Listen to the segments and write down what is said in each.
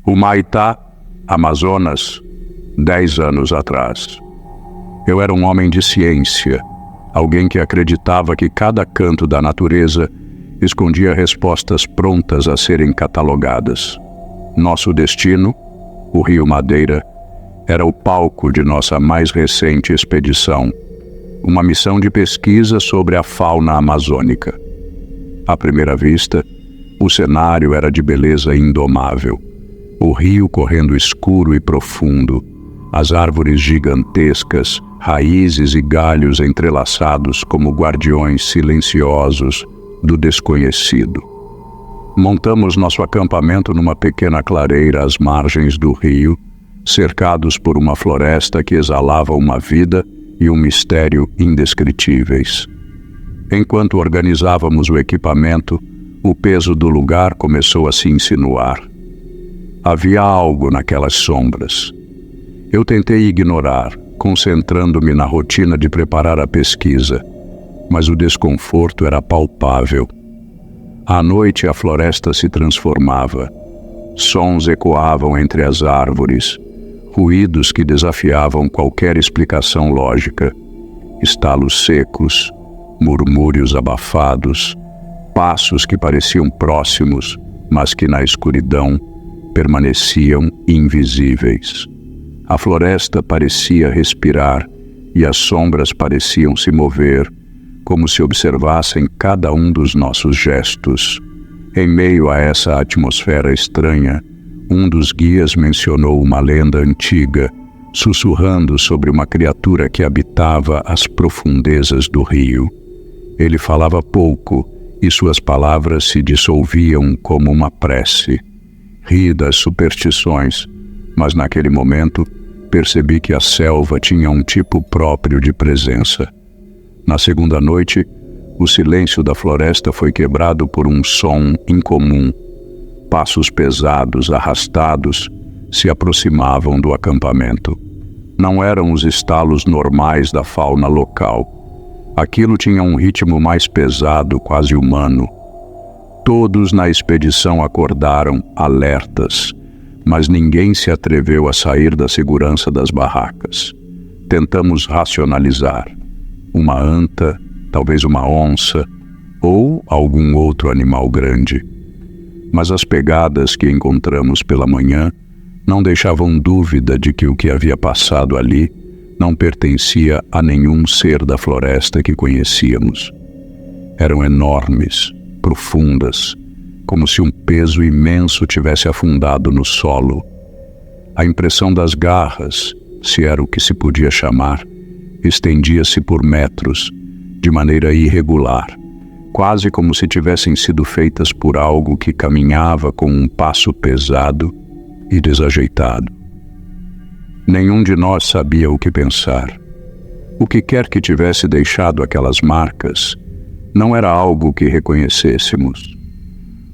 Humaitá, Amazonas, 10 anos atrás. Eu era um homem de ciência, alguém que acreditava que cada canto da natureza escondia respostas prontas a serem catalogadas. Nosso destino, o Rio Madeira, era o palco de nossa mais recente expedição, uma missão de pesquisa sobre a fauna amazônica. À primeira vista, o cenário era de beleza indomável. O rio correndo escuro e profundo, as árvores gigantescas, raízes e galhos entrelaçados como guardiões silenciosos do desconhecido. Montamos nosso acampamento numa pequena clareira às margens do rio, cercados por uma floresta que exalava uma vida e um mistério indescritíveis. Enquanto organizávamos o equipamento, o peso do lugar começou a se insinuar. Havia algo naquelas sombras. Eu tentei ignorar, concentrando-me na rotina de preparar a pesquisa, mas o desconforto era palpável. À noite a floresta se transformava. Sons ecoavam entre as árvores, ruídos que desafiavam qualquer explicação lógica, estalos secos, murmúrios abafados, passos que pareciam próximos, mas que na escuridão permaneciam invisíveis. A floresta parecia respirar e as sombras pareciam se mover, como se observassem cada um dos nossos gestos. Em meio a essa atmosfera estranha, um dos guias mencionou uma lenda antiga, sussurrando sobre uma criatura que habitava as profundezas do rio. Ele falava pouco e suas palavras se dissolviam como uma prece. Ri das superstições, mas naquele momento percebi que a selva tinha um tipo próprio de presença. Na segunda noite, o silêncio da floresta foi quebrado por um som incomum. Passos pesados, arrastados, se aproximavam do acampamento. Não eram os estalos normais da fauna local. Aquilo tinha um ritmo mais pesado, quase humano. Todos na expedição acordaram, alertas, mas ninguém se atreveu a sair da segurança das barracas. Tentamos racionalizar. Uma anta, talvez uma onça, ou algum outro animal grande. Mas as pegadas que encontramos pela manhã não deixavam dúvida de que o que havia passado ali não pertencia a nenhum ser da floresta que conhecíamos. Eram enormes, profundas, como se um peso imenso tivesse afundado no solo. A impressão das garras, se era o que se podia chamar, estendia-se por metros, de maneira irregular, quase como se tivessem sido feitas por algo que caminhava com um passo pesado e desajeitado. Nenhum de nós sabia o que pensar. O que quer que tivesse deixado aquelas marcas, não era algo que reconhecêssemos.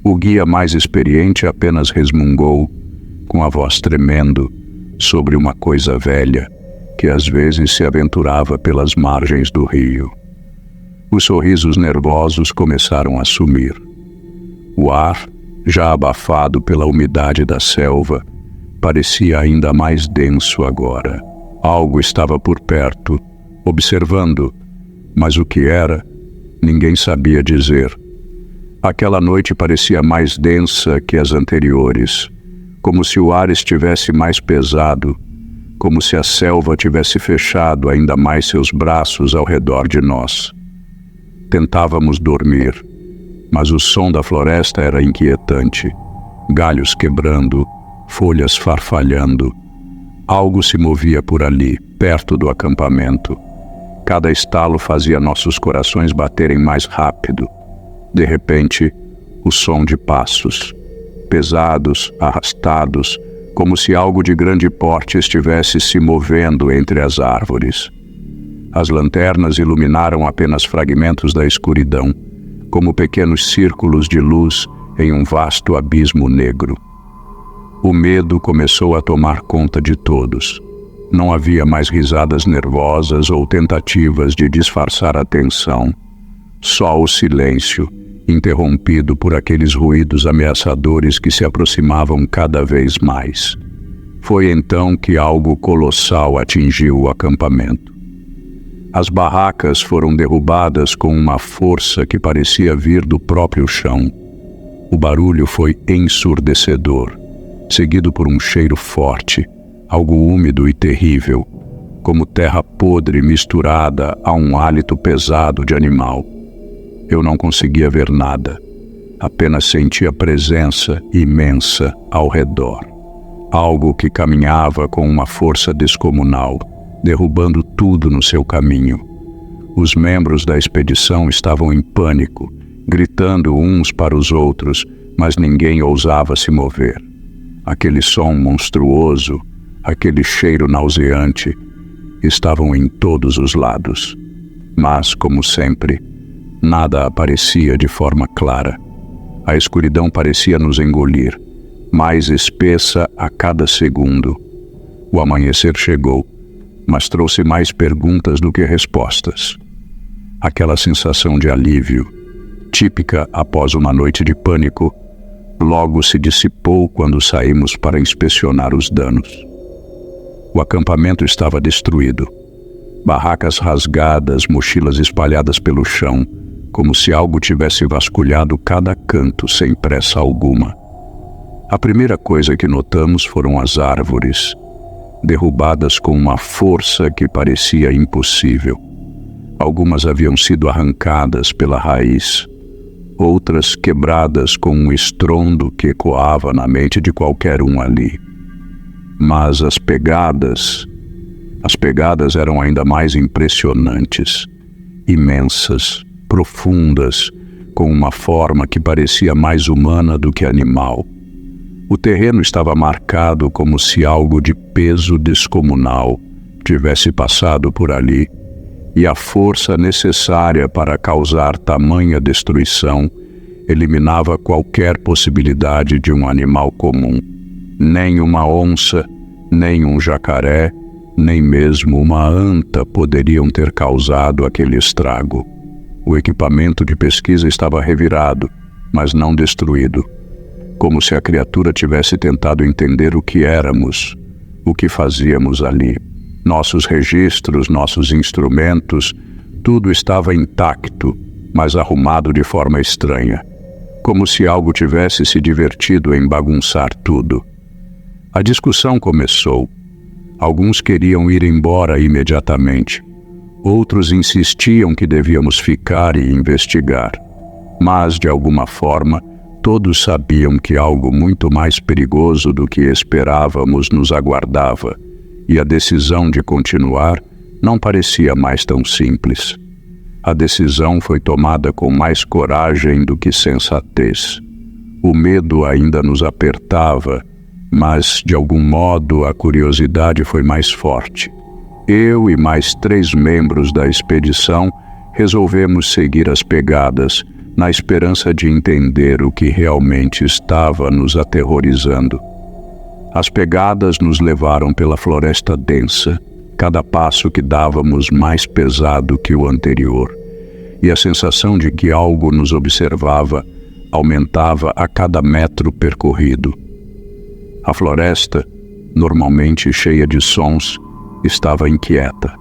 O guia mais experiente apenas resmungou, com a voz tremendo, sobre uma coisa velha, que às vezes se aventurava pelas margens do rio. Os sorrisos nervosos começaram a sumir. O ar, já abafado pela umidade da selva, parecia ainda mais denso agora. Algo estava por perto, observando, mas o que era, ninguém sabia dizer. Aquela noite parecia mais densa que as anteriores, como se o ar estivesse mais pesado, como se a selva tivesse fechado ainda mais seus braços ao redor de nós. Tentávamos dormir, mas o som da floresta era inquietante. Galhos quebrando, folhas farfalhando. Algo se movia por ali, perto do acampamento. Cada estalo fazia nossos corações baterem mais rápido. De repente, o som de passos, pesados, arrastados, como se algo de grande porte estivesse se movendo entre as árvores. As lanternas iluminaram apenas fragmentos da escuridão, como pequenos círculos de luz em um vasto abismo negro. O medo começou a tomar conta de todos. Não havia mais risadas nervosas ou tentativas de disfarçar a tensão. Só o silêncio interrompido por aqueles ruídos ameaçadores que se aproximavam cada vez mais. Foi então que algo colossal atingiu o acampamento. As barracas foram derrubadas com uma força que parecia vir do próprio chão. O barulho foi ensurdecedor, seguido por um cheiro forte, algo úmido e terrível, como terra podre misturada a um hálito pesado de animal. Eu não conseguia ver nada, apenas sentia presença imensa ao redor. Algo que caminhava com uma força descomunal, derrubando tudo no seu caminho. Os membros da expedição estavam em pânico, gritando uns para os outros, mas ninguém ousava se mover. Aquele som monstruoso, aquele cheiro nauseante, estavam em todos os lados. Mas, como sempre, nada aparecia de forma clara. A escuridão parecia nos engolir, mais espessa a cada segundo. O amanhecer chegou, mas trouxe mais perguntas do que respostas. Aquela sensação de alívio, típica após uma noite de pânico, logo se dissipou quando saímos para inspecionar os danos. O acampamento estava destruído. Barracas rasgadas, mochilas espalhadas pelo chão, como se algo tivesse vasculhado cada canto sem pressa alguma. A primeira coisa que notamos foram as árvores, derrubadas com uma força que parecia impossível. Algumas haviam sido arrancadas pela raiz, outras quebradas com um estrondo que ecoava na mente de qualquer um ali. Mas as pegadas eram ainda mais impressionantes, imensas, profundas, com uma forma que parecia mais humana do que animal. O terreno estava marcado como se algo de peso descomunal tivesse passado por ali, e a força necessária para causar tamanha destruição eliminava qualquer possibilidade de um animal comum. Nem uma onça, nem um jacaré, nem mesmo uma anta poderiam ter causado aquele estrago. O equipamento de pesquisa estava revirado, mas não destruído, como se a criatura tivesse tentado entender o que éramos, o que fazíamos ali. Nossos registros, nossos instrumentos, tudo estava intacto, mas arrumado de forma estranha, como se algo tivesse se divertido em bagunçar tudo. A discussão começou. Alguns queriam ir embora imediatamente. Outros insistiam que devíamos ficar e investigar. Mas, de alguma forma, todos sabiam que algo muito mais perigoso do que esperávamos nos aguardava, e a decisão de continuar não parecia mais tão simples. A decisão foi tomada com mais coragem do que sensatez. O medo ainda nos apertava, mas, de algum modo, a curiosidade foi mais forte. Eu e mais 3 membros da expedição resolvemos seguir as pegadas, na esperança de entender o que realmente estava nos aterrorizando. As pegadas nos levaram pela floresta densa, cada passo que dávamos mais pesado que o anterior, e a sensação de que algo nos observava aumentava a cada metro percorrido. A floresta, normalmente cheia de sons, estava inquieta.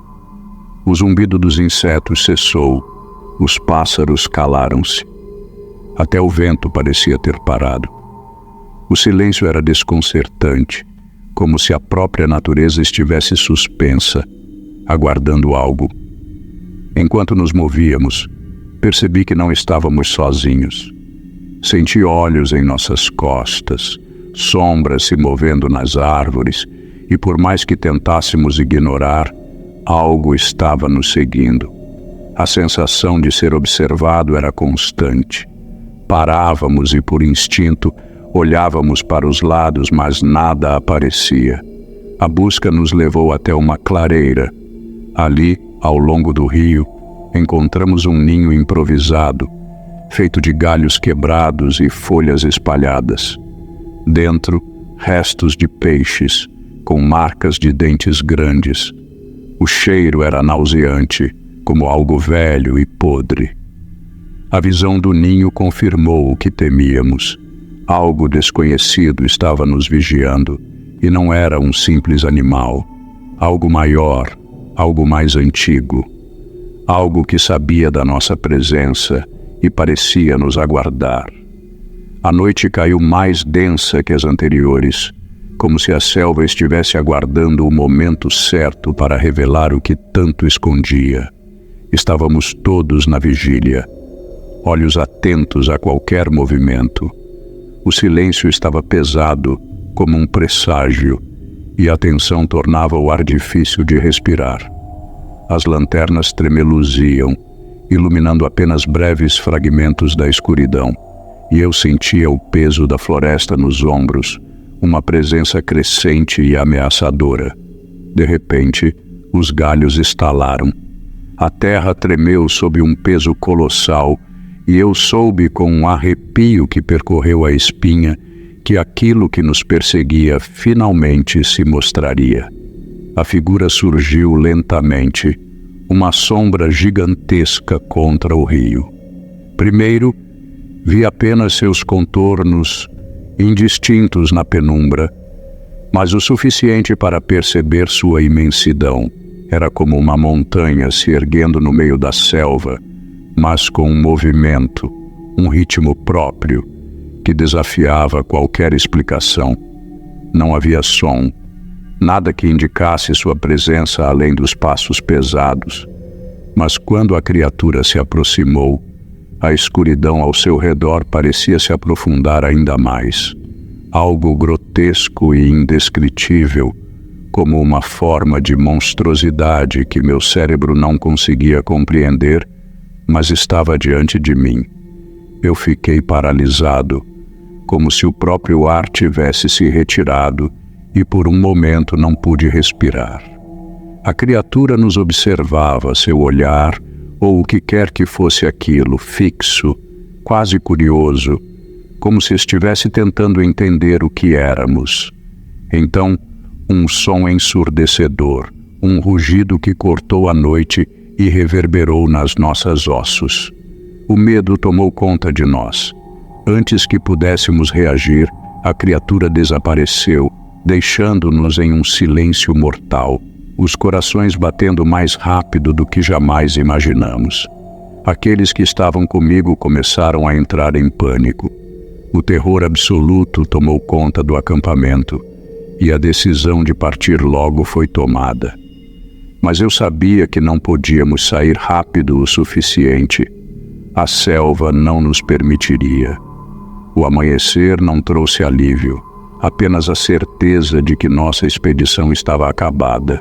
O zumbido dos insetos cessou, os pássaros calaram-se. Até o vento parecia ter parado. O silêncio era desconcertante, como se a própria natureza estivesse suspensa, aguardando algo. Enquanto nos movíamos, percebi que não estávamos sozinhos. Senti olhos em nossas costas, sombras se movendo nas árvores, e por mais que tentássemos ignorar, algo estava nos seguindo. A sensação de ser observado era constante. Parávamos e, por instinto, olhávamos para os lados, mas nada aparecia. A busca nos levou até uma clareira. Ali, ao longo do rio, encontramos um ninho improvisado, feito de galhos quebrados e folhas espalhadas. Dentro, restos de peixes, com marcas de dentes grandes. O cheiro era nauseante, como algo velho e podre. A visão do ninho confirmou o que temíamos. Algo desconhecido estava nos vigiando, e não era um simples animal. Algo maior, algo mais antigo. Algo que sabia da nossa presença e parecia nos aguardar. A noite caiu mais densa que as anteriores, como se a selva estivesse aguardando o momento certo para revelar o que tanto escondia. Estávamos todos na vigília, olhos atentos a qualquer movimento. O silêncio estava pesado, como um presságio, e a tensão tornava o ar difícil de respirar. As lanternas tremeluziam, iluminando apenas breves fragmentos da escuridão, e eu sentia o peso da floresta nos ombros, uma presença crescente e ameaçadora. De repente, os galhos estalaram. A terra tremeu sob um peso colossal, e eu soube com um arrepio que percorreu a espinha que aquilo que nos perseguia finalmente se mostraria. A figura surgiu lentamente, uma sombra gigantesca contra o rio. Primeiro, vi apenas seus contornos indistintos na penumbra, mas o suficiente para perceber sua imensidão. Era como uma montanha se erguendo no meio da selva, mas com um movimento, um ritmo próprio, que desafiava qualquer explicação. Não havia som, nada que indicasse sua presença além dos passos pesados. Mas quando a criatura se aproximou, a escuridão ao seu redor parecia se aprofundar ainda mais. Algo grotesco e indescritível, como uma forma de monstruosidade que meu cérebro não conseguia compreender, mas estava diante de mim. Eu fiquei paralisado, como se o próprio ar tivesse se retirado, e por um momento não pude respirar. A criatura nos observava, seu olhar, ou o que quer que fosse aquilo, fixo, quase curioso, como se estivesse tentando entender o que éramos. Então, um som ensurdecedor, um rugido que cortou a noite e reverberou nas nossas ossos. O medo tomou conta de nós. Antes que pudéssemos reagir, a criatura desapareceu, deixando-nos em um silêncio mortal, os corações batendo mais rápido do que jamais imaginamos. Aqueles que estavam comigo começaram a entrar em pânico. O terror absoluto tomou conta do acampamento, e a decisão de partir logo foi tomada. Mas eu sabia que não podíamos sair rápido o suficiente. A selva não nos permitiria. O amanhecer não trouxe alívio, apenas a certeza de que nossa expedição estava acabada.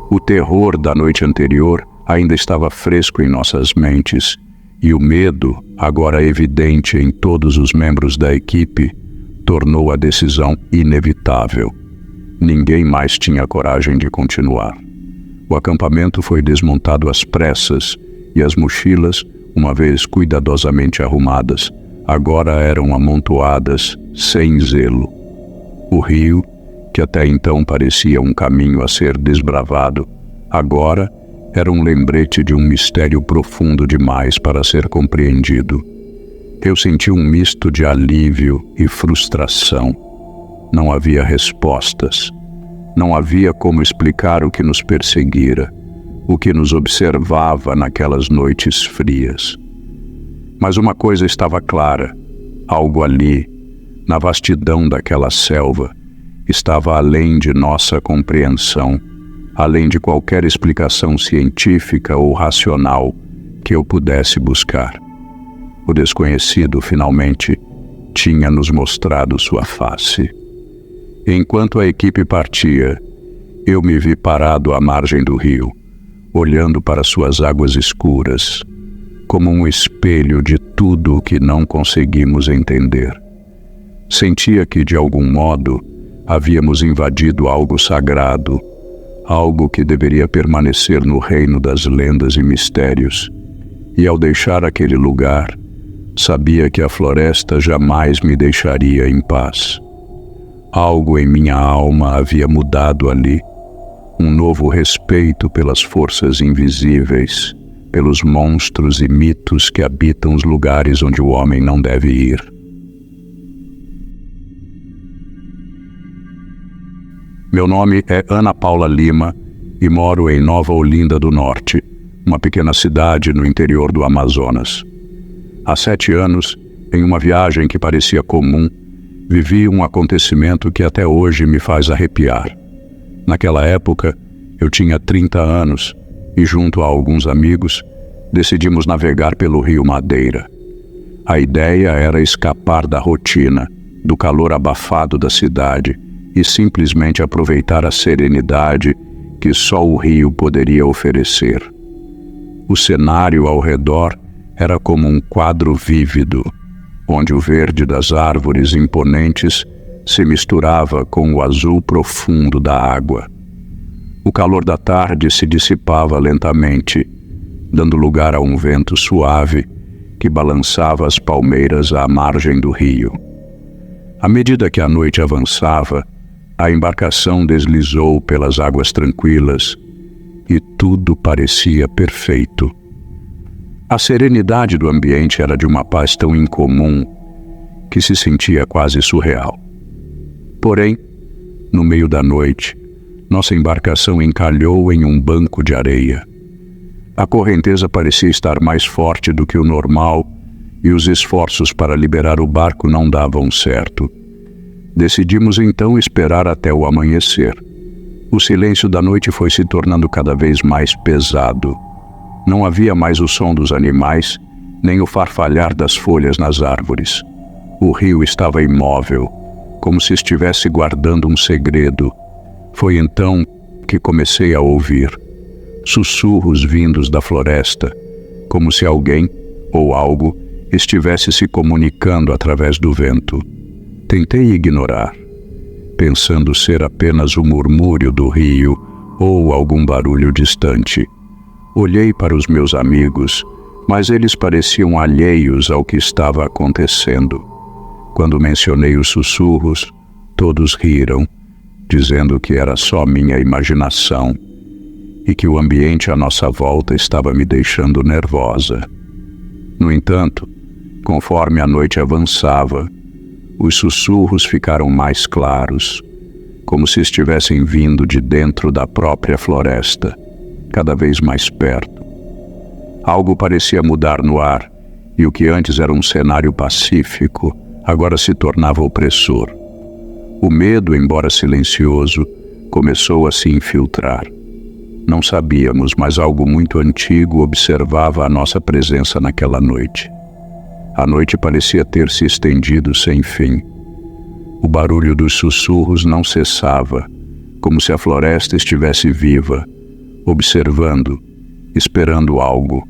O terror da noite anterior ainda estava fresco em nossas mentes, e o medo, agora evidente em todos os membros da equipe, tornou a decisão inevitável. Ninguém mais tinha coragem de continuar. O acampamento foi desmontado às pressas, e as mochilas, uma vez cuidadosamente arrumadas, agora eram amontoadas sem zelo. O rio, que até então parecia um caminho a ser desbravado, agora era um lembrete de um mistério profundo demais para ser compreendido. Eu senti um misto de alívio e frustração. Não havia respostas. Não havia como explicar o que nos perseguira, o que nos observava naquelas noites frias. Mas uma coisa estava clara: algo ali, na vastidão daquela selva, estava além de nossa compreensão, além de qualquer explicação científica ou racional que eu pudesse buscar. O desconhecido, finalmente, tinha nos mostrado sua face. Enquanto a equipe partia, eu me vi parado à margem do rio, olhando para suas águas escuras, como um espelho de tudo o que não conseguimos entender. Sentia que, de algum modo, havíamos invadido algo sagrado, algo que deveria permanecer no reino das lendas e mistérios. E ao deixar aquele lugar, sabia que a floresta jamais me deixaria em paz. Algo em minha alma havia mudado ali, um novo respeito pelas forças invisíveis, pelos monstros e mitos que habitam os lugares onde o homem não deve ir. Meu nome é Ana Paula Lima e moro em Nova Olinda do Norte, uma pequena cidade no interior do Amazonas. Há 7 anos, em uma viagem que parecia comum, vivi um acontecimento que até hoje me faz arrepiar. Naquela época, eu tinha 30 anos e, junto a alguns amigos, decidimos navegar pelo rio Madeira. A ideia era escapar da rotina, do calor abafado da cidade e simplesmente aproveitar a serenidade que só o rio poderia oferecer. O cenário ao redor era como um quadro vívido, onde o verde das árvores imponentes se misturava com o azul profundo da água. O calor da tarde se dissipava lentamente, dando lugar a um vento suave que balançava as palmeiras à margem do rio. À medida que a noite avançava, a embarcação deslizou pelas águas tranquilas e tudo parecia perfeito. A serenidade do ambiente era de uma paz tão incomum que se sentia quase surreal. Porém, no meio da noite, nossa embarcação encalhou em um banco de areia. A correnteza parecia estar mais forte do que o normal e os esforços para liberar o barco não davam certo. Decidimos então esperar até o amanhecer. O silêncio da noite foi se tornando cada vez mais pesado. Não havia mais o som dos animais, nem o farfalhar das folhas nas árvores. O rio estava imóvel, como se estivesse guardando um segredo. Foi então que comecei a ouvir sussurros vindos da floresta, como se alguém ou algo estivesse se comunicando através do vento. Tentei ignorar, pensando ser apenas o murmúrio do rio ou algum barulho distante. Olhei para os meus amigos, mas eles pareciam alheios ao que estava acontecendo. Quando mencionei os sussurros, todos riram, dizendo que era só minha imaginação e que o ambiente à nossa volta estava me deixando nervosa. No entanto, conforme a noite avançava, os sussurros ficaram mais claros, como se estivessem vindo de dentro da própria floresta, cada vez mais perto. Algo parecia mudar no ar, e o que antes era um cenário pacífico, agora se tornava opressor. O medo, embora silencioso, começou a se infiltrar. Não sabíamos, mas algo muito antigo observava a nossa presença naquela noite. A noite parecia ter se estendido sem fim. O barulho dos sussurros não cessava, como se a floresta estivesse viva, observando, esperando algo.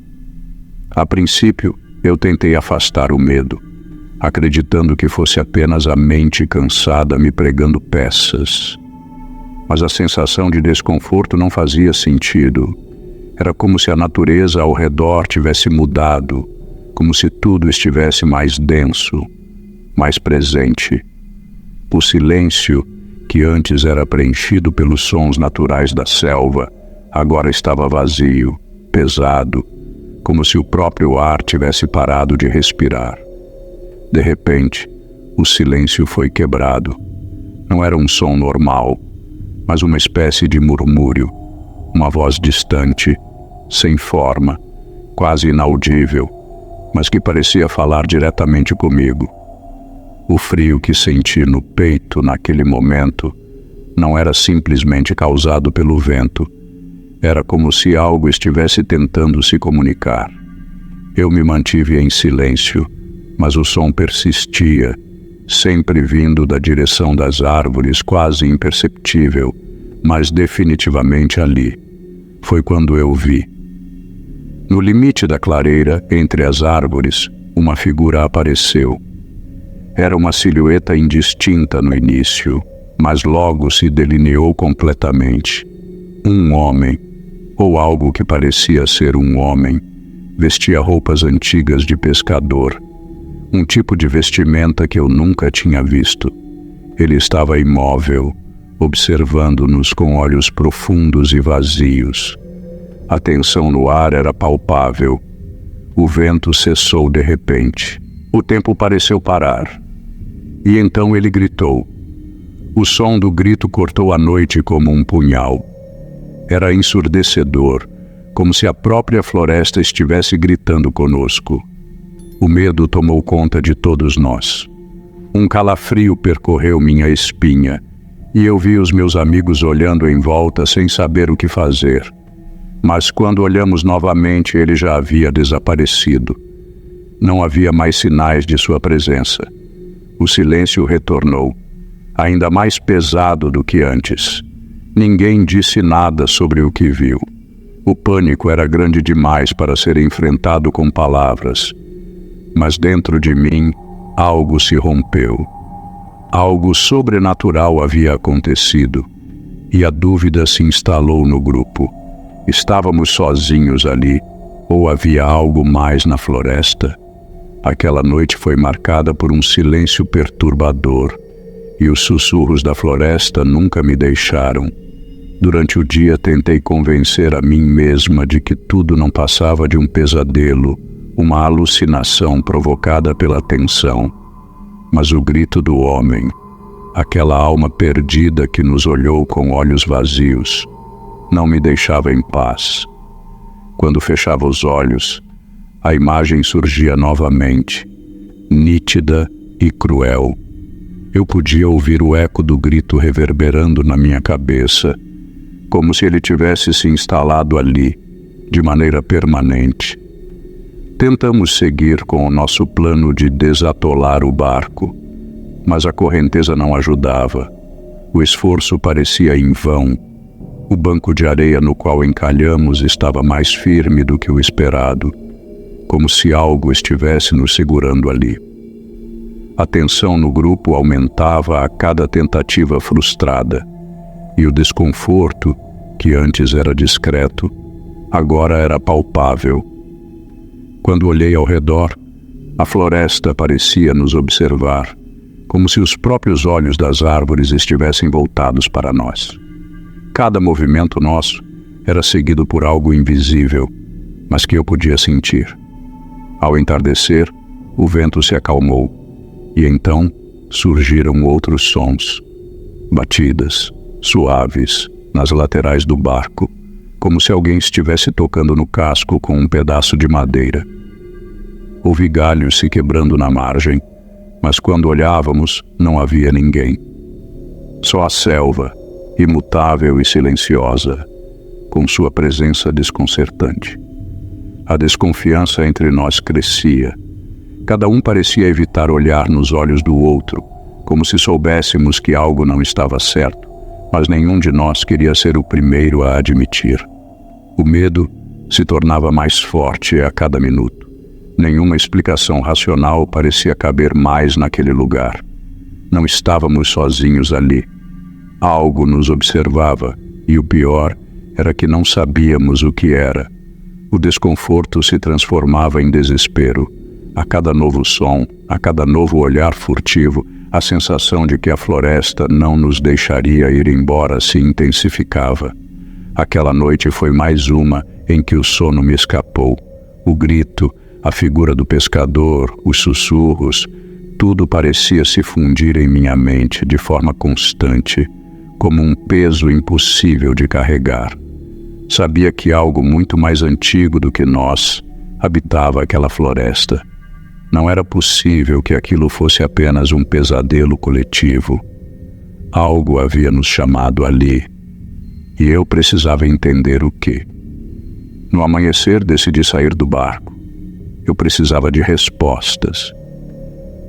A princípio, eu tentei afastar o medo, acreditando que fosse apenas a mente cansada me pregando peças. Mas a sensação de desconforto não fazia sentido. Era como se a natureza ao redor tivesse mudado, como se tudo estivesse mais denso, mais presente. O silêncio, que antes era preenchido pelos sons naturais da selva, agora estava vazio, pesado, como se o próprio ar tivesse parado de respirar. De repente, o silêncio foi quebrado. Não era um som normal, mas uma espécie de murmúrio, uma voz distante, sem forma, quase inaudível, mas que parecia falar diretamente comigo. O frio que senti no peito naquele momento não era simplesmente causado pelo vento. Era como se algo estivesse tentando se comunicar. Eu me mantive em silêncio, mas o som persistia, sempre vindo da direção das árvores, quase imperceptível, mas definitivamente ali. Foi quando eu vi. No limite da clareira, entre as árvores, uma figura apareceu. Era uma silhueta indistinta no início, mas logo se delineou completamente. Um homem, ou algo que parecia ser um homem, vestia roupas antigas de pescador, um tipo de vestimenta que eu nunca tinha visto. Ele estava imóvel, observando-nos com olhos profundos e vazios. A tensão no ar era palpável. O vento cessou de repente. O tempo pareceu parar. E então ele gritou. O som do grito cortou a noite como um punhal. Era ensurdecedor, como se a própria floresta estivesse gritando conosco. O medo tomou conta de todos nós. Um calafrio percorreu minha espinha, e eu vi os meus amigos olhando em volta sem saber o que fazer. Mas quando olhamos novamente, ele já havia desaparecido. Não havia mais sinais de sua presença. O silêncio retornou, ainda mais pesado do que antes. Ninguém disse nada sobre o que viu. O pânico era grande demais para ser enfrentado com palavras. Mas dentro de mim, algo se rompeu. Algo sobrenatural havia acontecido, e a dúvida se instalou no grupo. Estávamos sozinhos ali, ou havia algo mais na floresta? Aquela noite foi marcada por um silêncio perturbador, e os sussurros da floresta nunca me deixaram. Durante o dia tentei convencer a mim mesma de que tudo não passava de um pesadelo, uma alucinação provocada pela tensão. Mas o grito do homem, aquela alma perdida que nos olhou com olhos vazios, não me deixava em paz. Quando fechava os olhos, a imagem surgia novamente, nítida e cruel. Eu podia ouvir o eco do grito reverberando na minha cabeça, como se ele tivesse se instalado ali, de maneira permanente. Tentamos seguir com o nosso plano de desatolar o barco, mas a correnteza não ajudava. O esforço parecia em vão. O banco de areia no qual encalhamos estava mais firme do que o esperado, como se algo estivesse nos segurando ali. A tensão no grupo aumentava a cada tentativa frustrada, e o desconforto, que antes era discreto, agora era palpável. Quando olhei ao redor, a floresta parecia nos observar, como se os próprios olhos das árvores estivessem voltados para nós. Cada movimento nosso era seguido por algo invisível, mas que eu podia sentir. Ao entardecer, o vento se acalmou, e então surgiram outros sons, batidas, suaves, nas laterais do barco, como se alguém estivesse tocando no casco com um pedaço de madeira. Ouvi galhos se quebrando na margem, mas quando olhávamos, não havia ninguém. Só a selva, imutável e silenciosa, com sua presença desconcertante. A desconfiança entre nós crescia. Cada um parecia evitar olhar nos olhos do outro, como se soubéssemos que algo não estava certo, mas nenhum de nós queria ser o primeiro a admitir. O medo se tornava mais forte a cada minuto. Nenhuma explicação racional parecia caber mais naquele lugar. Não estávamos sozinhos ali. Algo nos observava, e o pior era que não sabíamos o que era. O desconforto se transformava em desespero. A cada novo som, a cada novo olhar furtivo, a sensação de que a floresta não nos deixaria ir embora se intensificava. Aquela noite foi mais uma em que o sono me escapou. O grito, a figura do pescador, os sussurros, tudo parecia se fundir em minha mente de forma constante, como um peso impossível de carregar. Sabia que algo muito mais antigo do que nós habitava aquela floresta. Não era possível que aquilo fosse apenas um pesadelo coletivo. Algo havia nos chamado ali, e eu precisava entender o quê. No amanhecer, decidi sair do barco. Eu precisava de respostas.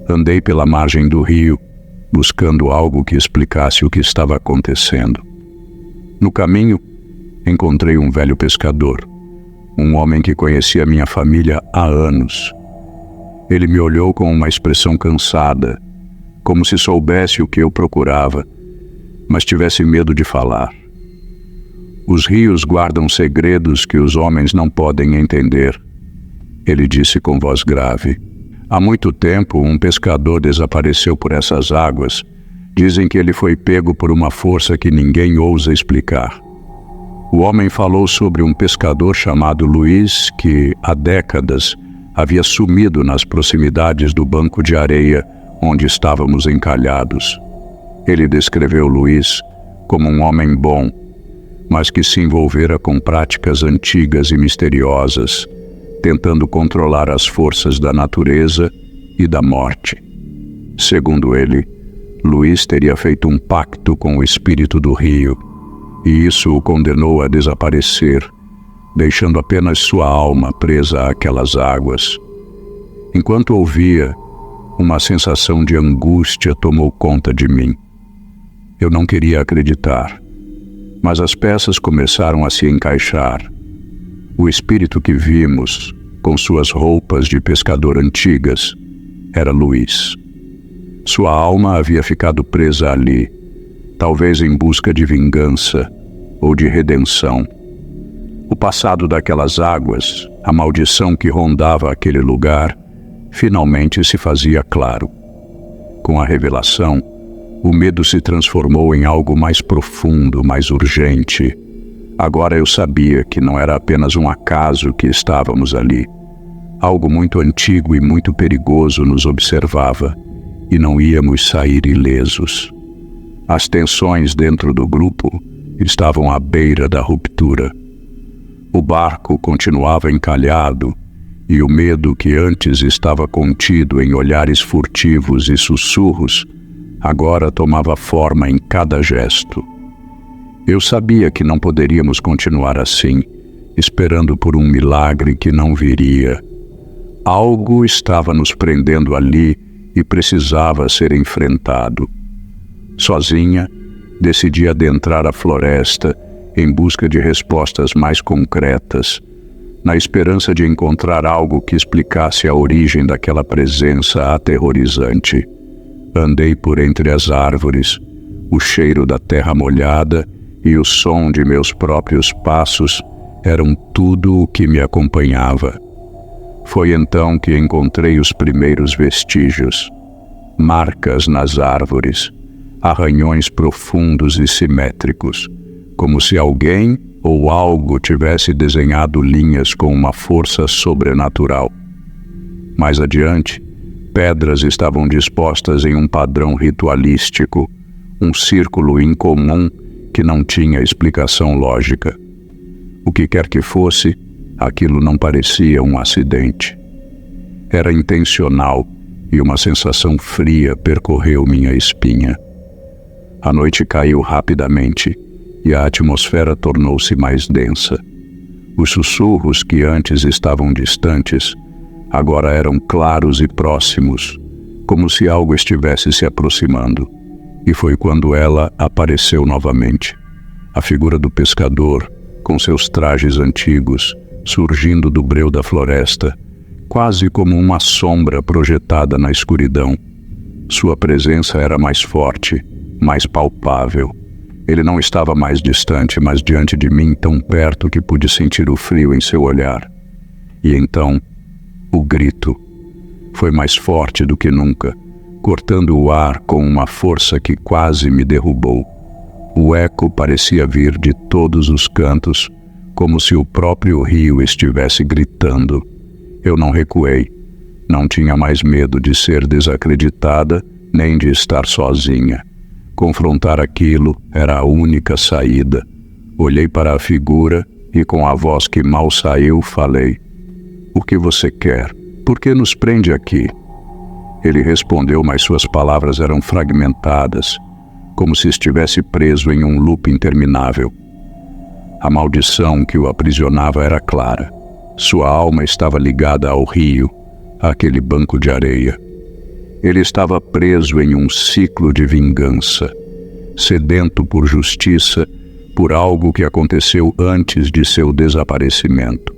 Andei pela margem do rio, buscando algo que explicasse o que estava acontecendo. No caminho, encontrei um velho pescador, um homem que conhecia minha família há anos. Ele me olhou com uma expressão cansada, como se soubesse o que eu procurava, mas tivesse medo de falar. Os rios guardam segredos que os homens não podem entender, ele disse com voz grave. Há muito tempo, um pescador desapareceu por essas águas. Dizem que ele foi pego por uma força que ninguém ousa explicar. O homem falou sobre um pescador chamado Luiz que, há décadas, havia sumido nas proximidades do banco de areia onde estávamos encalhados. Ele descreveu Luiz como um homem bom, mas que se envolvera com práticas antigas e misteriosas, tentando controlar as forças da natureza e da morte. Segundo ele, Luiz teria feito um pacto com o espírito do rio, e isso o condenou a desaparecer, deixando apenas sua alma presa àquelas águas. Enquanto ouvia, uma sensação de angústia tomou conta de mim. Eu não queria acreditar, mas as peças começaram a se encaixar. O espírito que vimos, com suas roupas de pescador antigas, era Luiz. Sua alma havia ficado presa ali, talvez em busca de vingança ou de redenção. O passado daquelas águas, a maldição que rondava aquele lugar, finalmente se fazia claro. Com a revelação, o medo se transformou em algo mais profundo, mais urgente. Agora eu sabia que não era apenas um acaso que estávamos ali. Algo muito antigo e muito perigoso nos observava, e não íamos sair ilesos. As tensões dentro do grupo estavam à beira da ruptura. O barco continuava encalhado, e o medo que antes estava contido em olhares furtivos e sussurros, agora tomava forma em cada gesto. Eu sabia que não poderíamos continuar assim, esperando por um milagre que não viria. Algo estava nos prendendo ali e precisava ser enfrentado. Sozinha, decidi adentrar a floresta em busca de respostas mais concretas, na esperança de encontrar algo que explicasse a origem daquela presença aterrorizante. Andei por entre as árvores, o cheiro da terra molhada e o som de meus próprios passos eram tudo o que me acompanhava. Foi então que encontrei os primeiros vestígios. Marcas nas árvores, arranhões profundos e simétricos, como se alguém ou algo tivesse desenhado linhas com uma força sobrenatural. Mais adiante, pedras estavam dispostas em um padrão ritualístico, um círculo incomum que não tinha explicação lógica. O que quer que fosse, aquilo não parecia um acidente. Era intencional e uma sensação fria percorreu minha espinha. A noite caiu rapidamente e a atmosfera tornou-se mais densa. Os sussurros que antes estavam distantes, agora eram claros e próximos, como se algo estivesse se aproximando. E foi quando ela apareceu novamente. A figura do pescador, com seus trajes antigos, surgindo do breu da floresta, quase como uma sombra projetada na escuridão. Sua presença era mais forte, mais palpável. Ele não estava mais distante, mas diante de mim, tão perto que pude sentir o frio em seu olhar. E então, o grito foi mais forte do que nunca, cortando o ar com uma força que quase me derrubou. O eco parecia vir de todos os cantos, como se o próprio rio estivesse gritando. Eu não recuei. Não tinha mais medo de ser desacreditada, nem de estar sozinha. Confrontar aquilo era a única saída. Olhei para a figura e, com a voz que mal saiu, falei: "O que você quer? Por que nos prende aqui?" Ele respondeu, mas suas palavras eram fragmentadas, como se estivesse preso em um loop interminável. A maldição que o aprisionava era clara. Sua alma estava ligada ao rio, àquele banco de areia. Ele estava preso em um ciclo de vingança, sedento por justiça, por algo que aconteceu antes de seu desaparecimento.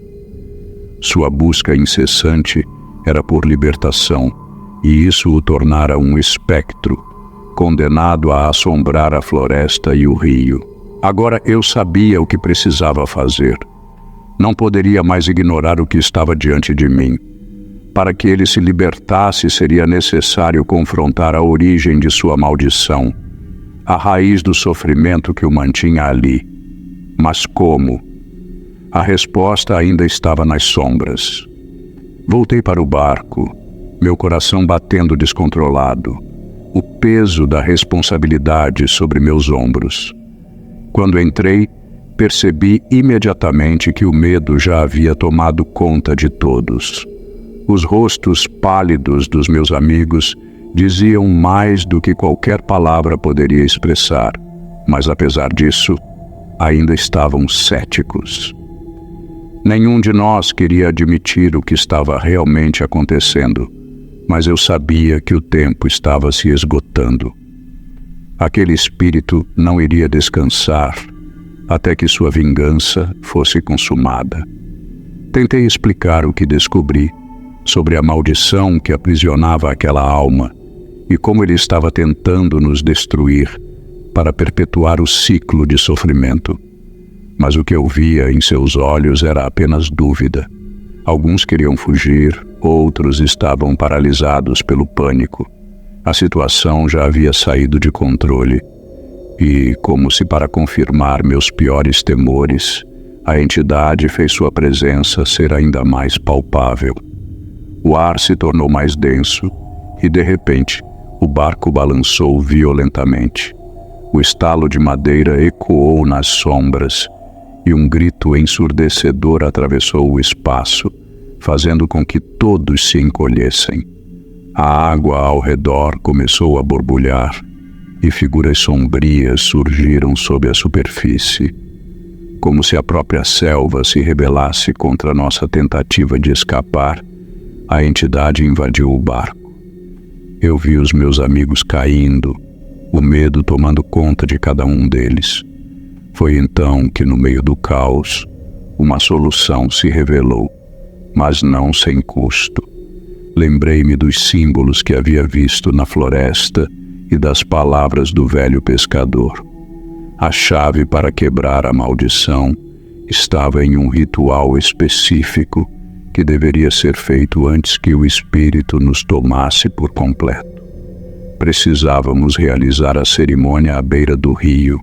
Sua busca incessante era por libertação, e isso o tornara um espectro, condenado a assombrar a floresta e o rio. Agora eu sabia o que precisava fazer. Não poderia mais ignorar o que estava diante de mim. Para que ele se libertasse, seria necessário confrontar a origem de sua maldição, a raiz do sofrimento que o mantinha ali. Mas como? A resposta ainda estava nas sombras. Voltei para o barco, meu coração batendo descontrolado, o peso da responsabilidade sobre meus ombros. Quando entrei, percebi imediatamente que o medo já havia tomado conta de todos. Os rostos pálidos dos meus amigos diziam mais do que qualquer palavra poderia expressar, mas apesar disso, ainda estavam céticos. Nenhum de nós queria admitir o que estava realmente acontecendo, mas eu sabia que o tempo estava se esgotando. Aquele espírito não iria descansar até que sua vingança fosse consumada. Tentei explicar o que descobri sobre a maldição que aprisionava aquela alma e como ele estava tentando nos destruir para perpetuar o ciclo de sofrimento. Mas o que eu via em seus olhos era apenas dúvida. Alguns queriam fugir, outros estavam paralisados pelo pânico. A situação já havia saído de controle e, como se para confirmar meus piores temores, a entidade fez sua presença ser ainda mais palpável. O ar se tornou mais denso e, de repente, o barco balançou violentamente. O estalo de madeira ecoou nas sombras e um grito ensurdecedor atravessou o espaço, fazendo com que todos se encolhessem. A água ao redor começou a borbulhar e figuras sombrias surgiram sob a superfície, como se a própria selva se rebelasse contra nossa tentativa de escapar. A entidade invadiu o barco. Eu vi os meus amigos caindo, o medo tomando conta de cada um deles. Foi então que, no meio do caos, uma solução se revelou, mas não sem custo. Lembrei-me dos símbolos que havia visto na floresta e das palavras do velho pescador. A chave para quebrar a maldição estava em um ritual específico que deveria ser feito antes que o espírito nos tomasse por completo. Precisávamos realizar a cerimônia à beira do rio,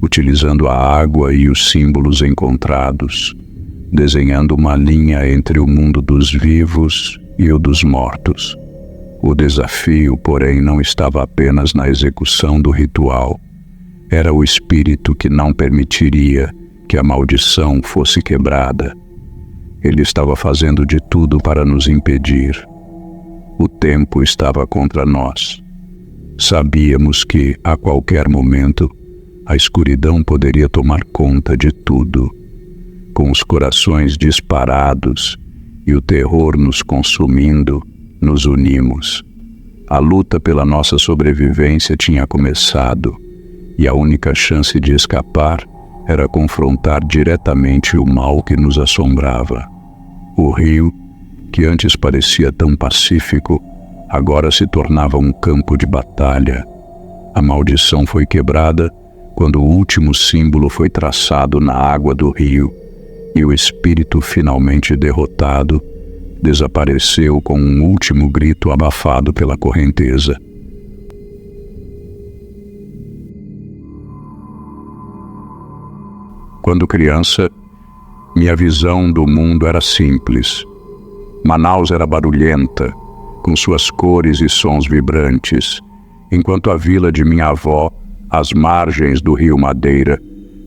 utilizando a água e os símbolos encontrados, desenhando uma linha entre o mundo dos vivos e o dos mortos. O desafio, porém, não estava apenas na execução do ritual. Era o espírito que não permitiria que a maldição fosse quebrada. Ele estava fazendo de tudo para nos impedir. O tempo estava contra nós. Sabíamos que, a qualquer momento, a escuridão poderia tomar conta de tudo. Com os corações disparados e o terror nos consumindo, nos unimos. A luta pela nossa sobrevivência tinha começado, e a única chance de escapar era confrontar diretamente o mal que nos assombrava. O rio, que antes parecia tão pacífico, agora se tornava um campo de batalha. A maldição foi quebrada quando o último símbolo foi traçado na água do rio, e o espírito, finalmente derrotado, desapareceu com um último grito abafado pela correnteza. Quando criança, minha visão do mundo era simples. Manaus era barulhenta, com suas cores e sons vibrantes, enquanto a vila de minha avó, às margens do rio Madeira,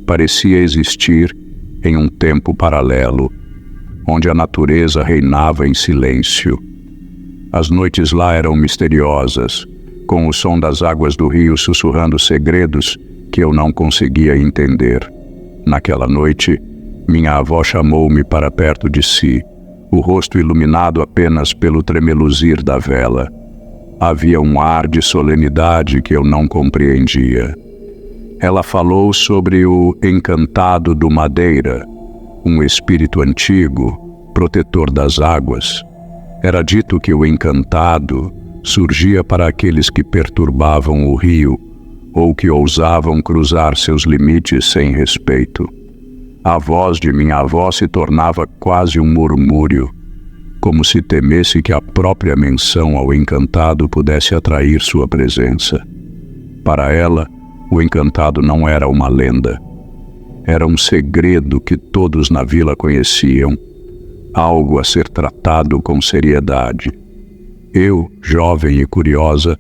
parecia existir em um tempo paralelo, onde a natureza reinava em silêncio. As noites lá eram misteriosas, com o som das águas do rio sussurrando segredos que eu não conseguia entender. Naquela noite, minha avó chamou-me para perto de si, o rosto iluminado apenas pelo tremeluzir da vela. Havia um ar de solenidade que eu não compreendia. Ela falou sobre o Encantado do Madeira, um espírito antigo, protetor das águas. Era dito que o Encantado surgia para aqueles que perturbavam o rio ou que ousavam cruzar seus limites sem respeito. A voz de minha avó se tornava quase um murmúrio, como se temesse que a própria menção ao Encantado pudesse atrair sua presença. Para ela, o Encantado não era uma lenda. Era um segredo que todos na vila conheciam, algo a ser tratado com seriedade. Eu, jovem e curiosa,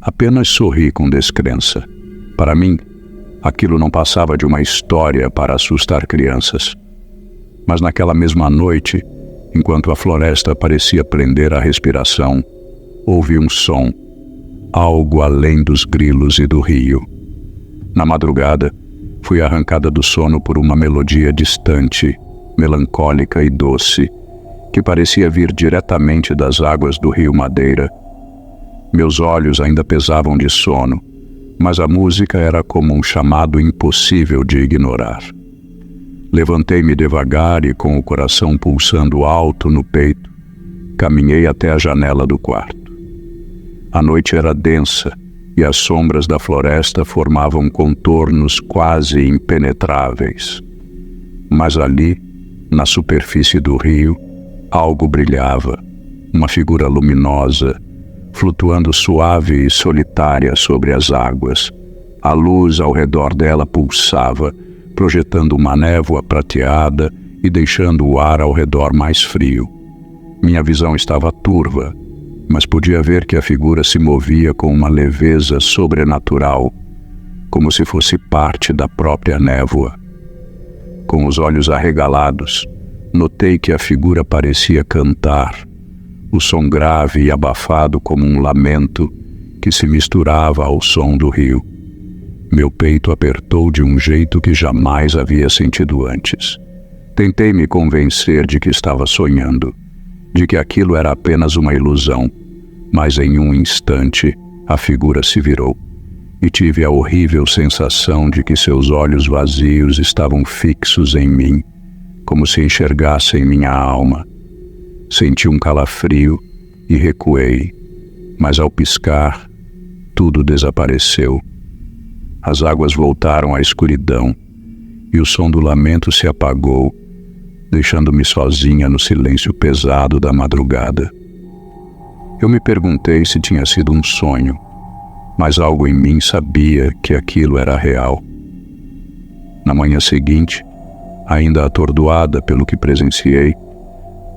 apenas sorri com descrença. Para mim, aquilo não passava de uma história para assustar crianças. Mas naquela mesma noite, enquanto a floresta parecia prender a respiração, ouvi um som, algo além dos grilos e do rio. Na madrugada, fui arrancada do sono por uma melodia distante, melancólica e doce, que parecia vir diretamente das águas do rio Madeira. Meus olhos ainda pesavam de sono, mas a música era como um chamado impossível de ignorar. Levantei-me devagar e, com o coração pulsando alto no peito, caminhei até a janela do quarto. A noite era densa e as sombras da floresta formavam contornos quase impenetráveis. Mas ali, na superfície do rio, algo brilhava, uma figura luminosa, flutuando suave e solitária sobre as águas. A luz ao redor dela pulsava, projetando uma névoa prateada e deixando o ar ao redor mais frio. Minha visão estava turva, mas podia ver que a figura se movia com uma leveza sobrenatural, como se fosse parte da própria névoa. Com os olhos arregalados, notei que a figura parecia cantar, o som grave e abafado como um lamento que se misturava ao som do rio. Meu peito apertou de um jeito que jamais havia sentido antes. Tentei me convencer de que estava sonhando, de que aquilo era apenas uma ilusão, mas em um instante a figura se virou e tive a horrível sensação de que seus olhos vazios estavam fixos em mim, como se enxergassem minha alma. Senti um calafrio e recuei, mas ao piscar, tudo desapareceu. As águas voltaram à escuridão e o som do lamento se apagou, deixando-me sozinha no silêncio pesado da madrugada. Eu me perguntei se tinha sido um sonho, mas algo em mim sabia que aquilo era real. Na manhã seguinte, ainda atordoada pelo que presenciei,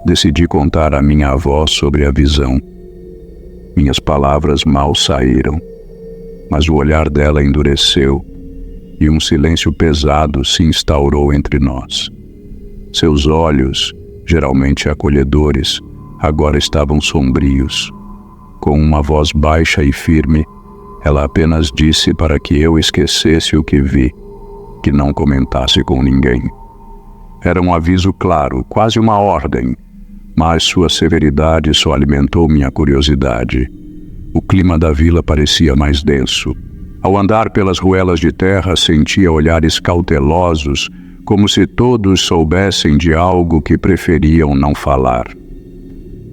decidi contar à minha avó sobre a visão. Minhas palavras mal saíram, mas o olhar dela endureceu e um silêncio pesado se instaurou entre nós. Seus olhos, geralmente acolhedores, agora estavam sombrios. Com uma voz baixa e firme, ela apenas disse para que eu esquecesse o que vi, que não comentasse com ninguém. Era um aviso claro, quase uma ordem, mas sua severidade só alimentou minha curiosidade. O clima da vila parecia mais denso. Ao andar pelas ruelas de terra, sentia olhares cautelosos, como se todos soubessem de algo que preferiam não falar.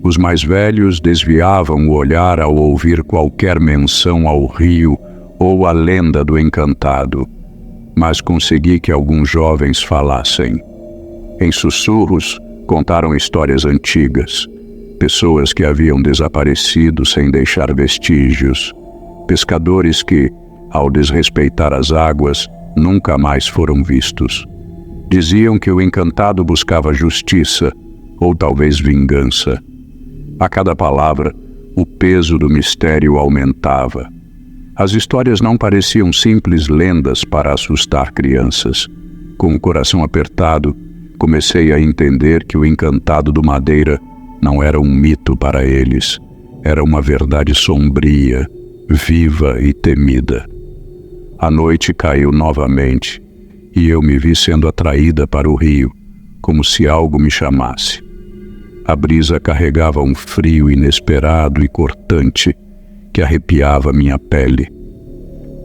Os mais velhos desviavam o olhar ao ouvir qualquer menção ao rio ou à lenda do encantado, mas consegui que alguns jovens falassem. Em sussurros, contaram histórias antigas, pessoas que haviam desaparecido sem deixar vestígios, pescadores que, ao desrespeitar as águas, nunca mais foram vistos. Diziam que o encantado buscava justiça, ou talvez vingança. A cada palavra, o peso do mistério aumentava. As histórias não pareciam simples lendas para assustar crianças. Com o coração apertado, comecei a entender que o encantado do Madeira não era um mito para eles. Era uma verdade sombria, viva e temida. A noite caiu novamente e eu me vi sendo atraída para o rio, como se algo me chamasse. A brisa carregava um frio inesperado e cortante que arrepiava minha pele.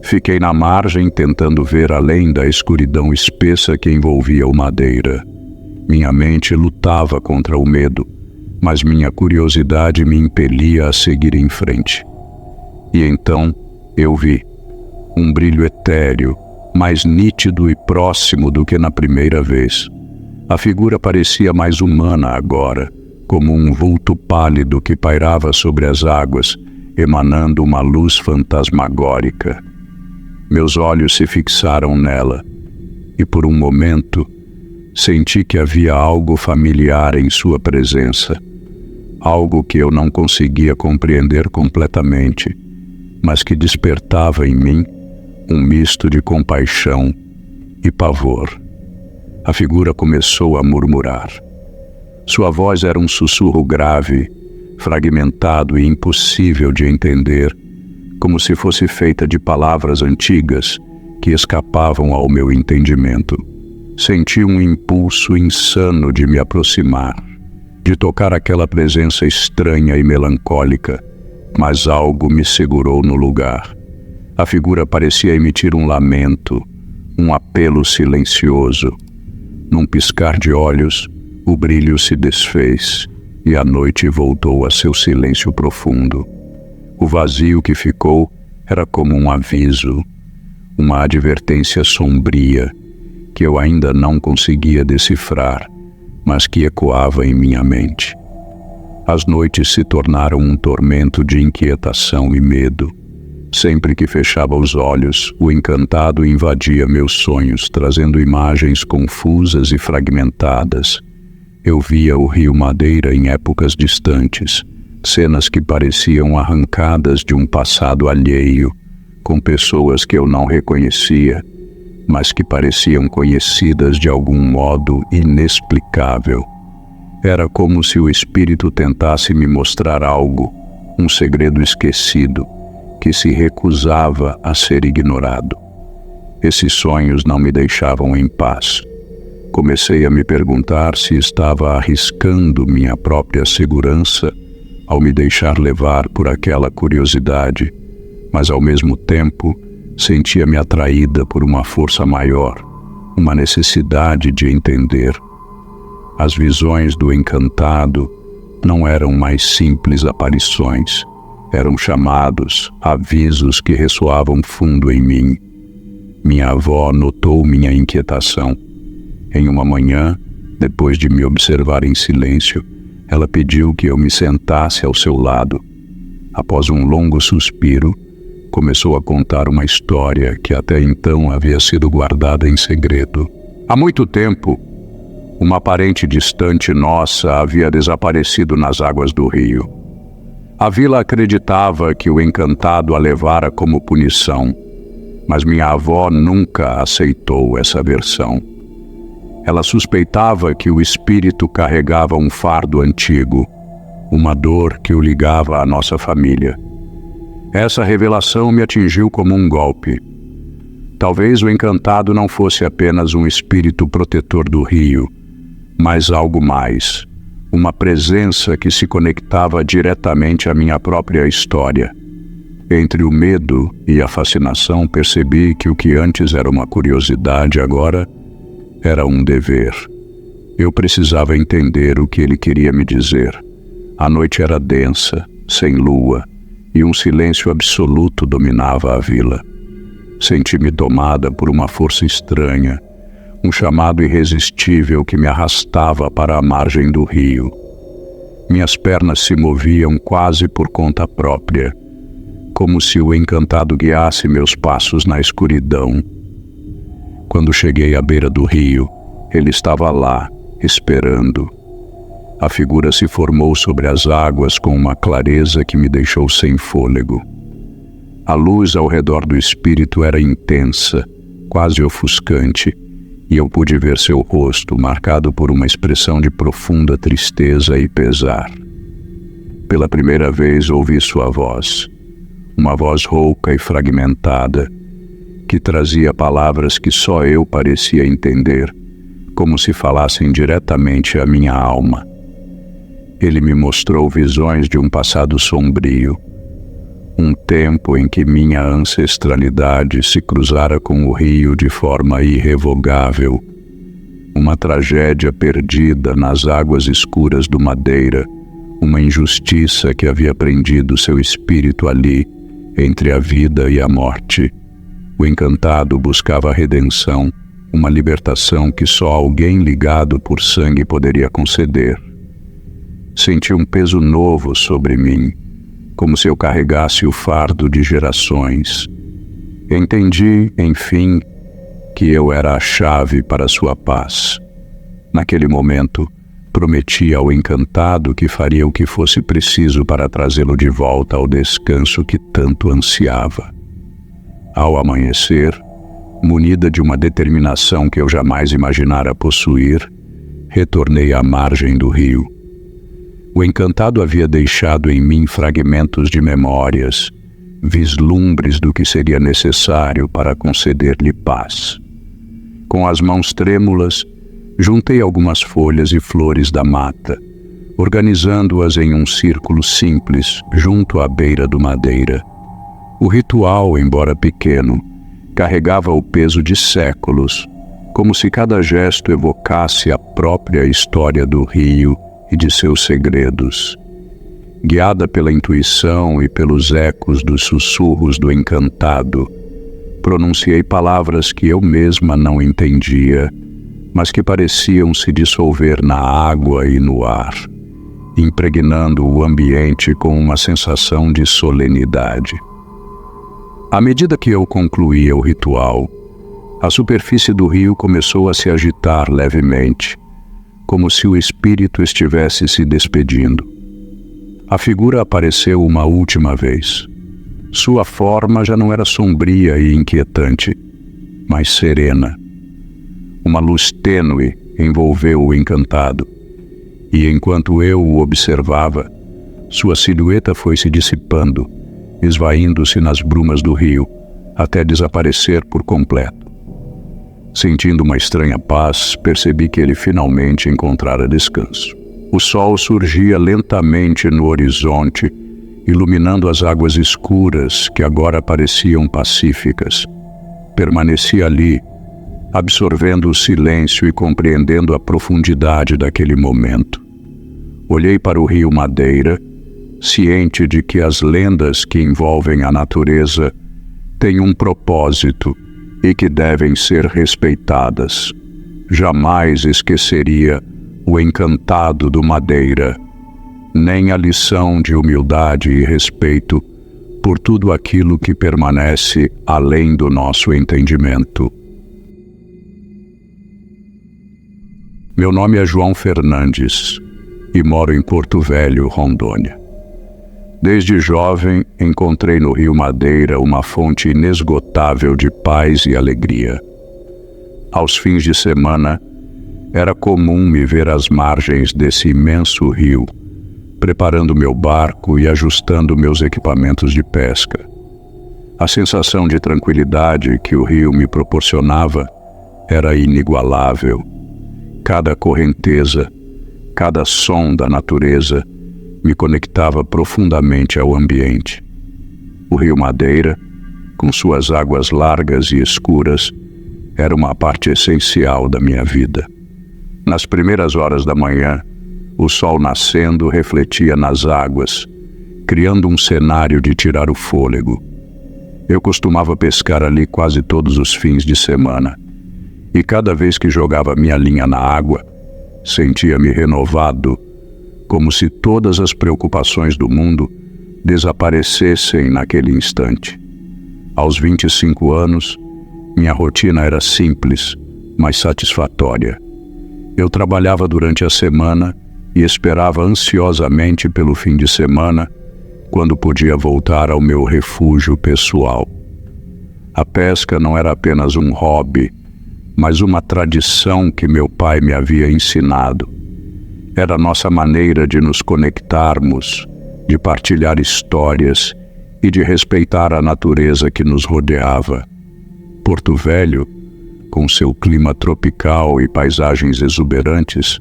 Fiquei na margem tentando ver além da escuridão espessa que envolvia o Madeira. Minha mente lutava contra o medo, mas minha curiosidade me impelia a seguir em frente. E então eu vi um brilho etéreo, mais nítido e próximo do que na primeira vez. A figura parecia mais humana agora, como um vulto pálido que pairava sobre as águas, emanando uma luz fantasmagórica. Meus olhos se fixaram nela, e por um momento senti que havia algo familiar em sua presença, algo que eu não conseguia compreender completamente, mas que despertava em mim um misto de compaixão e pavor. A figura começou a murmurar. Sua voz era um sussurro grave, fragmentado e impossível de entender, como se fosse feita de palavras antigas que escapavam ao meu entendimento. Senti um impulso insano de me aproximar, de tocar aquela presença estranha e melancólica, mas algo me segurou no lugar. A figura parecia emitir um lamento, um apelo silencioso. Num piscar de olhos, o brilho se desfez e a noite voltou a seu silêncio profundo. O vazio que ficou era como um aviso, uma advertência sombria que eu ainda não conseguia decifrar, mas que ecoava em minha mente. As noites se tornaram um tormento de inquietação e medo. Sempre que fechava os olhos, o encantado invadia meus sonhos, trazendo imagens confusas e fragmentadas. Eu via o rio Madeira em épocas distantes, cenas que pareciam arrancadas de um passado alheio, com pessoas que eu não reconhecia, mas que pareciam conhecidas de algum modo inexplicável. Era como se o espírito tentasse me mostrar algo, um segredo esquecido, que se recusava a ser ignorado. Esses sonhos não me deixavam em paz. Comecei a me perguntar se estava arriscando minha própria segurança ao me deixar levar por aquela curiosidade, mas ao mesmo tempo sentia-me atraída por uma força maior, uma necessidade de entender. As visões do encantado não eram mais simples aparições, eram chamados, avisos que ressoavam fundo em mim. Minha avó notou minha inquietação. Em uma manhã, depois de me observar em silêncio, ela pediu que eu me sentasse ao seu lado. Após um longo suspiro, começou a contar uma história que até então havia sido guardada em segredo. Há muito tempo, uma parente distante nossa havia desaparecido nas águas do rio. A vila acreditava que o encantado a levara como punição, mas minha avó nunca aceitou essa versão. Ela suspeitava que o espírito carregava um fardo antigo, uma dor que o ligava à nossa família. Essa revelação me atingiu como um golpe. Talvez o encantado não fosse apenas um espírito protetor do rio, mas algo mais, uma presença que se conectava diretamente à minha própria história. Entre o medo e a fascinação, percebi que o que antes era uma curiosidade agora era um dever. Eu precisava entender o que ele queria me dizer. A noite era densa, sem lua, e um silêncio absoluto dominava a vila. Senti-me tomada por uma força estranha, um chamado irresistível que me arrastava para a margem do rio. Minhas pernas se moviam quase por conta própria, como se o encantado guiasse meus passos na escuridão. Quando cheguei à beira do rio, ele estava lá, esperando. A figura se formou sobre as águas com uma clareza que me deixou sem fôlego. A luz ao redor do espírito era intensa, quase ofuscante, e eu pude ver seu rosto marcado por uma expressão de profunda tristeza e pesar. Pela primeira vez ouvi sua voz, uma voz rouca e fragmentada, que trazia palavras que só eu parecia entender, como se falassem diretamente à minha alma. Ele me mostrou visões de um passado sombrio, um tempo em que minha ancestralidade se cruzara com o rio de forma irrevogável, uma tragédia perdida nas águas escuras do Madeira, uma injustiça que havia prendido seu espírito ali, entre a vida e a morte. O encantado buscava a redenção, uma libertação que só alguém ligado por sangue poderia conceder. Senti um peso novo sobre mim, como se eu carregasse o fardo de gerações. Entendi, enfim, que eu era a chave para sua paz. Naquele momento, prometi ao encantado que faria o que fosse preciso para trazê-lo de volta ao descanso que tanto ansiava. Ao amanhecer, munida de uma determinação que eu jamais imaginara possuir, retornei à margem do rio. O encantado havia deixado em mim fragmentos de memórias, vislumbres do que seria necessário para conceder-lhe paz. Com as mãos trêmulas, juntei algumas folhas e flores da mata, organizando-as em um círculo simples junto à beira do madeira. O ritual, embora pequeno, carregava o peso de séculos, como se cada gesto evocasse a própria história do rio e de seus segredos. Guiada pela intuição e pelos ecos dos sussurros do encantado, pronunciei palavras que eu mesma não entendia, mas que pareciam se dissolver na água e no ar, impregnando o ambiente com uma sensação de solenidade. À medida que eu concluía o ritual, a superfície do rio começou a se agitar levemente, como se o espírito estivesse se despedindo. A figura apareceu uma última vez. Sua forma já não era sombria e inquietante, mas serena. Uma luz tênue envolveu o encantado, e enquanto eu o observava, sua silhueta foi se dissipando, esvaindo-se nas brumas do rio, até desaparecer por completo. Sentindo uma estranha paz, percebi que ele finalmente encontrara descanso. O sol surgia lentamente no horizonte, iluminando as águas escuras que agora pareciam pacíficas. Permaneci ali, absorvendo o silêncio e compreendendo a profundidade daquele momento. Olhei para o rio Madeira, ciente de que as lendas que envolvem a natureza têm um propósito e que devem ser respeitadas. Jamais esqueceria o encantado do Madeira, nem a lição de humildade e respeito por tudo aquilo que permanece além do nosso entendimento. Meu nome é João Fernandes e moro em Porto Velho, Rondônia. Desde jovem, encontrei no rio Madeira uma fonte inesgotável de paz e alegria. Aos fins de semana, era comum me ver às margens desse imenso rio, preparando meu barco e ajustando meus equipamentos de pesca. A sensação de tranquilidade que o rio me proporcionava era inigualável. Cada correnteza, cada som da natureza me conectava profundamente ao ambiente. O rio Madeira, com suas águas largas e escuras, era uma parte essencial da minha vida. Nas primeiras horas da manhã, o sol nascendo refletia nas águas, criando um cenário de tirar o fôlego. Eu costumava pescar ali quase todos os fins de semana, e cada vez que jogava minha linha na água, sentia-me renovado, como se todas as preocupações do mundo desaparecessem naquele instante. Aos 25 anos, minha rotina era simples, mas satisfatória. Eu trabalhava durante a semana e esperava ansiosamente pelo fim de semana, quando podia voltar ao meu refúgio pessoal. A pesca não era apenas um hobby, mas uma tradição que meu pai me havia ensinado. Era a nossa maneira de nos conectarmos, de partilhar histórias e de respeitar a natureza que nos rodeava. Porto Velho, com seu clima tropical e paisagens exuberantes,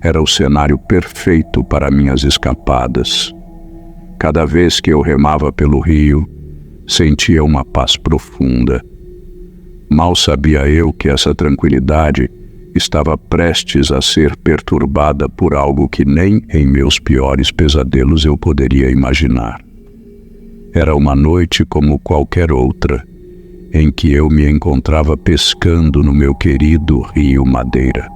era o cenário perfeito para minhas escapadas. Cada vez que eu remava pelo rio, sentia uma paz profunda. Mal sabia eu que essa tranquilidade estava prestes a ser perturbada por algo que nem em meus piores pesadelos eu poderia imaginar. Era uma noite como qualquer outra, em que eu me encontrava pescando no meu querido rio Madeira.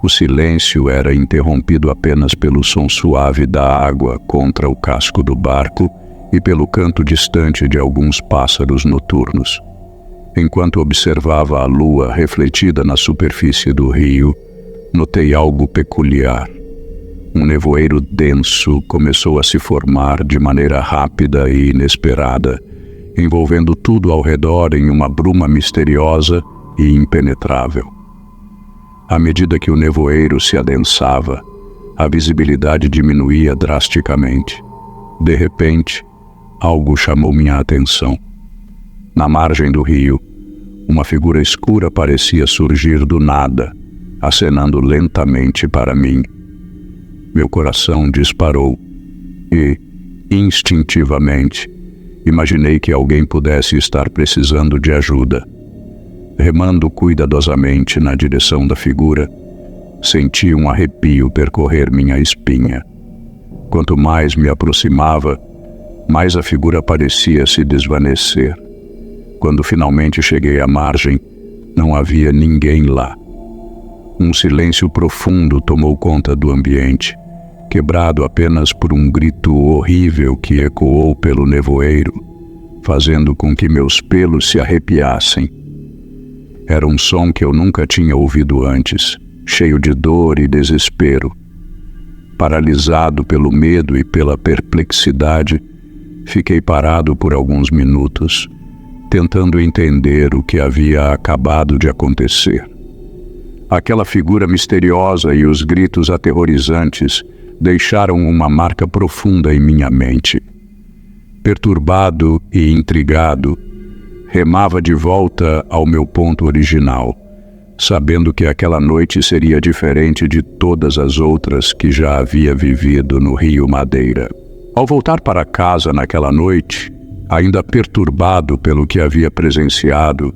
O silêncio era interrompido apenas pelo som suave da água contra o casco do barco e pelo canto distante de alguns pássaros noturnos. Enquanto observava a lua refletida na superfície do rio, notei algo peculiar. Um nevoeiro denso começou a se formar de maneira rápida e inesperada, envolvendo tudo ao redor em uma bruma misteriosa e impenetrável. À medida que o nevoeiro se adensava, a visibilidade diminuía drasticamente. De repente, algo chamou minha atenção. Na margem do rio, uma figura escura parecia surgir do nada, acenando lentamente para mim. Meu coração disparou e, instintivamente, imaginei que alguém pudesse estar precisando de ajuda. Remando cuidadosamente na direção da figura, senti um arrepio percorrer minha espinha. Quanto mais me aproximava, mais a figura parecia se desvanecer. Quando finalmente cheguei à margem, não havia ninguém lá. Um silêncio profundo tomou conta do ambiente, quebrado apenas por um grito horrível que ecoou pelo nevoeiro, fazendo com que meus pelos se arrepiassem. Era um som que eu nunca tinha ouvido antes, cheio de dor e desespero. Paralisado pelo medo e pela perplexidade, fiquei parado por alguns minutos, tentando entender o que havia acabado de acontecer. Aquela figura misteriosa e os gritos aterrorizantes deixaram uma marca profunda em minha mente. Perturbado e intrigado, remava de volta ao meu ponto original, sabendo que aquela noite seria diferente de todas as outras que já havia vivido no Rio Madeira. Ao voltar para casa naquela noite, ainda perturbado pelo que havia presenciado,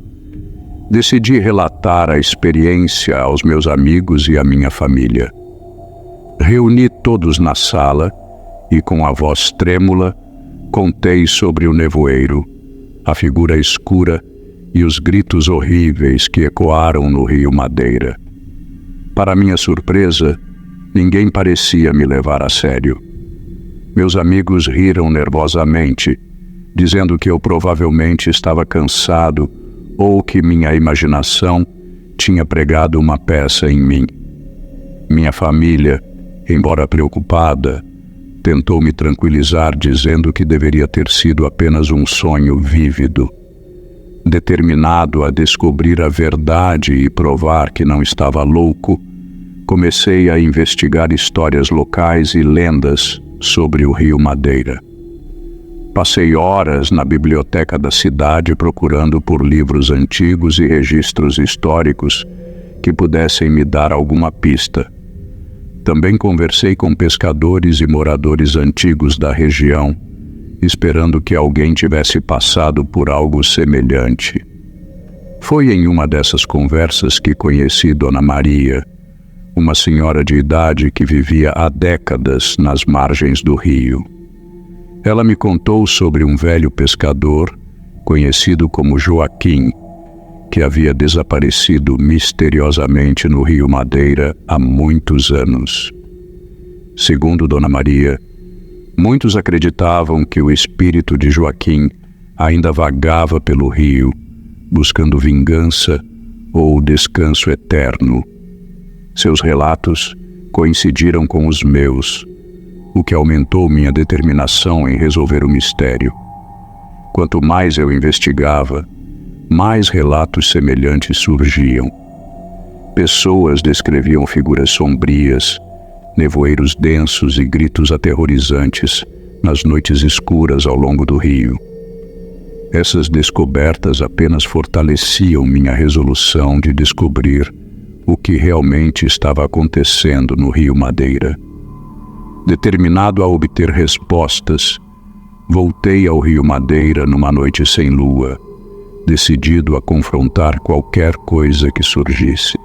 decidi relatar a experiência aos meus amigos e à minha família. Reuni todos na sala e, com a voz trêmula, contei sobre o nevoeiro, a figura escura e os gritos horríveis que ecoaram no Rio Madeira. Para minha surpresa, ninguém parecia me levar a sério. Meus amigos riram nervosamente, dizendo que eu provavelmente estava cansado ou que minha imaginação tinha pregado uma peça em mim. Minha família, embora preocupada, tentou me tranquilizar dizendo que deveria ter sido apenas um sonho vívido. Determinado a descobrir a verdade e provar que não estava louco, comecei a investigar histórias locais e lendas sobre o Rio Madeira. Passei horas na biblioteca da cidade procurando por livros antigos e registros históricos que pudessem me dar alguma pista. Também conversei com pescadores e moradores antigos da região, esperando que alguém tivesse passado por algo semelhante. Foi em uma dessas conversas que conheci Dona Maria, uma senhora de idade que vivia há décadas nas margens do rio. Ela me contou sobre um velho pescador, conhecido como Joaquim, que havia desaparecido misteriosamente no Rio Madeira há muitos anos. Segundo Dona Maria, muitos acreditavam que o espírito de Joaquim ainda vagava pelo rio, buscando vingança ou descanso eterno. Seus relatos coincidiram com os meus, o que aumentou minha determinação em resolver o mistério. Quanto mais eu investigava, mais relatos semelhantes surgiam. Pessoas descreviam figuras sombrias, nevoeiros densos e gritos aterrorizantes nas noites escuras ao longo do rio. Essas descobertas apenas fortaleciam minha resolução de descobrir o que realmente estava acontecendo no Rio Madeira. Determinado a obter respostas, voltei ao Rio Madeira numa noite sem lua, decidido a confrontar qualquer coisa que surgisse.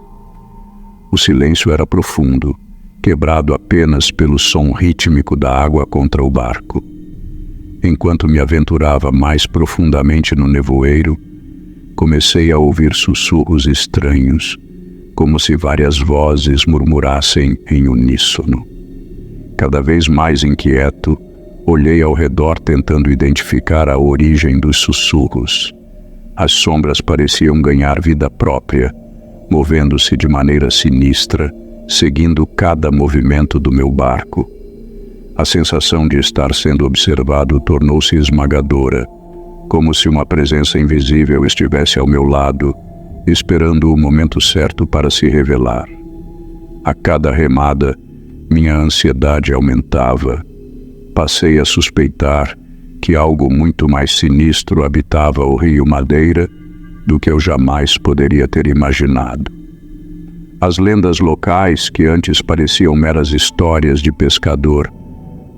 O silêncio era profundo, quebrado apenas pelo som rítmico da água contra o barco. Enquanto me aventurava mais profundamente no nevoeiro, comecei a ouvir sussurros estranhos, como se várias vozes murmurassem em uníssono. Cada vez mais inquieto, olhei ao redor tentando identificar a origem dos sussurros. As sombras pareciam ganhar vida própria, movendo-se de maneira sinistra, seguindo cada movimento do meu barco. A sensação de estar sendo observado tornou-se esmagadora, como se uma presença invisível estivesse ao meu lado, esperando o momento certo para se revelar. A cada remada, minha ansiedade aumentava. Passei a suspeitar que algo muito mais sinistro habitava o Rio Madeira do que eu jamais poderia ter imaginado. As lendas locais, que antes pareciam meras histórias de pescador,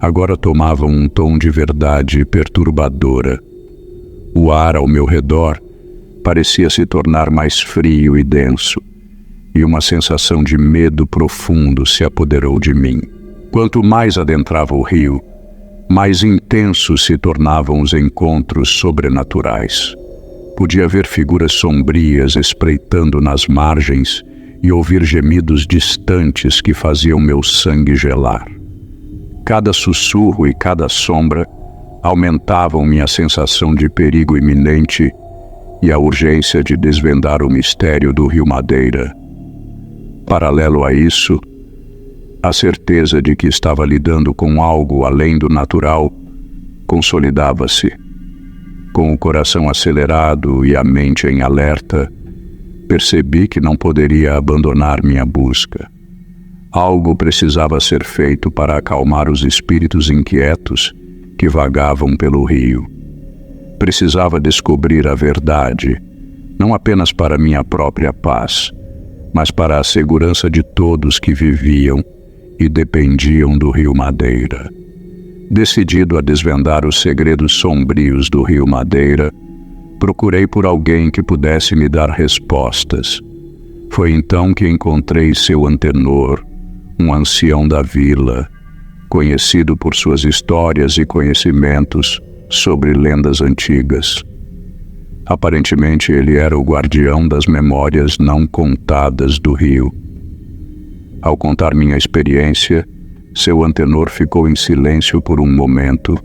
agora tomavam um tom de verdade perturbadora. O ar ao meu redor parecia se tornar mais frio e denso, e uma sensação de medo profundo se apoderou de mim. Quanto mais adentrava o rio, mais intensos se tornavam os encontros sobrenaturais. Podia ver figuras sombrias espreitando nas margens e ouvir gemidos distantes que faziam meu sangue gelar. Cada sussurro e cada sombra aumentavam minha sensação de perigo iminente e a urgência de desvendar o mistério do Rio Madeira. Paralelo a isso, a certeza de que estava lidando com algo além do natural consolidava-se. Com o coração acelerado e a mente em alerta, percebi que não poderia abandonar minha busca. Algo precisava ser feito para acalmar os espíritos inquietos que vagavam pelo rio. Precisava descobrir a verdade, não apenas para minha própria paz, mas para a segurança de todos que viviam e dependiam do Rio Madeira. Decidido a desvendar os segredos sombrios do Rio Madeira, procurei por alguém que pudesse me dar respostas. Foi então que encontrei seu antenor, um ancião da vila, conhecido por suas histórias e conhecimentos sobre lendas antigas. Aparentemente, ele era o guardião das memórias não contadas do rio. Ao contar minha experiência, seu antenor ficou em silêncio por um momento,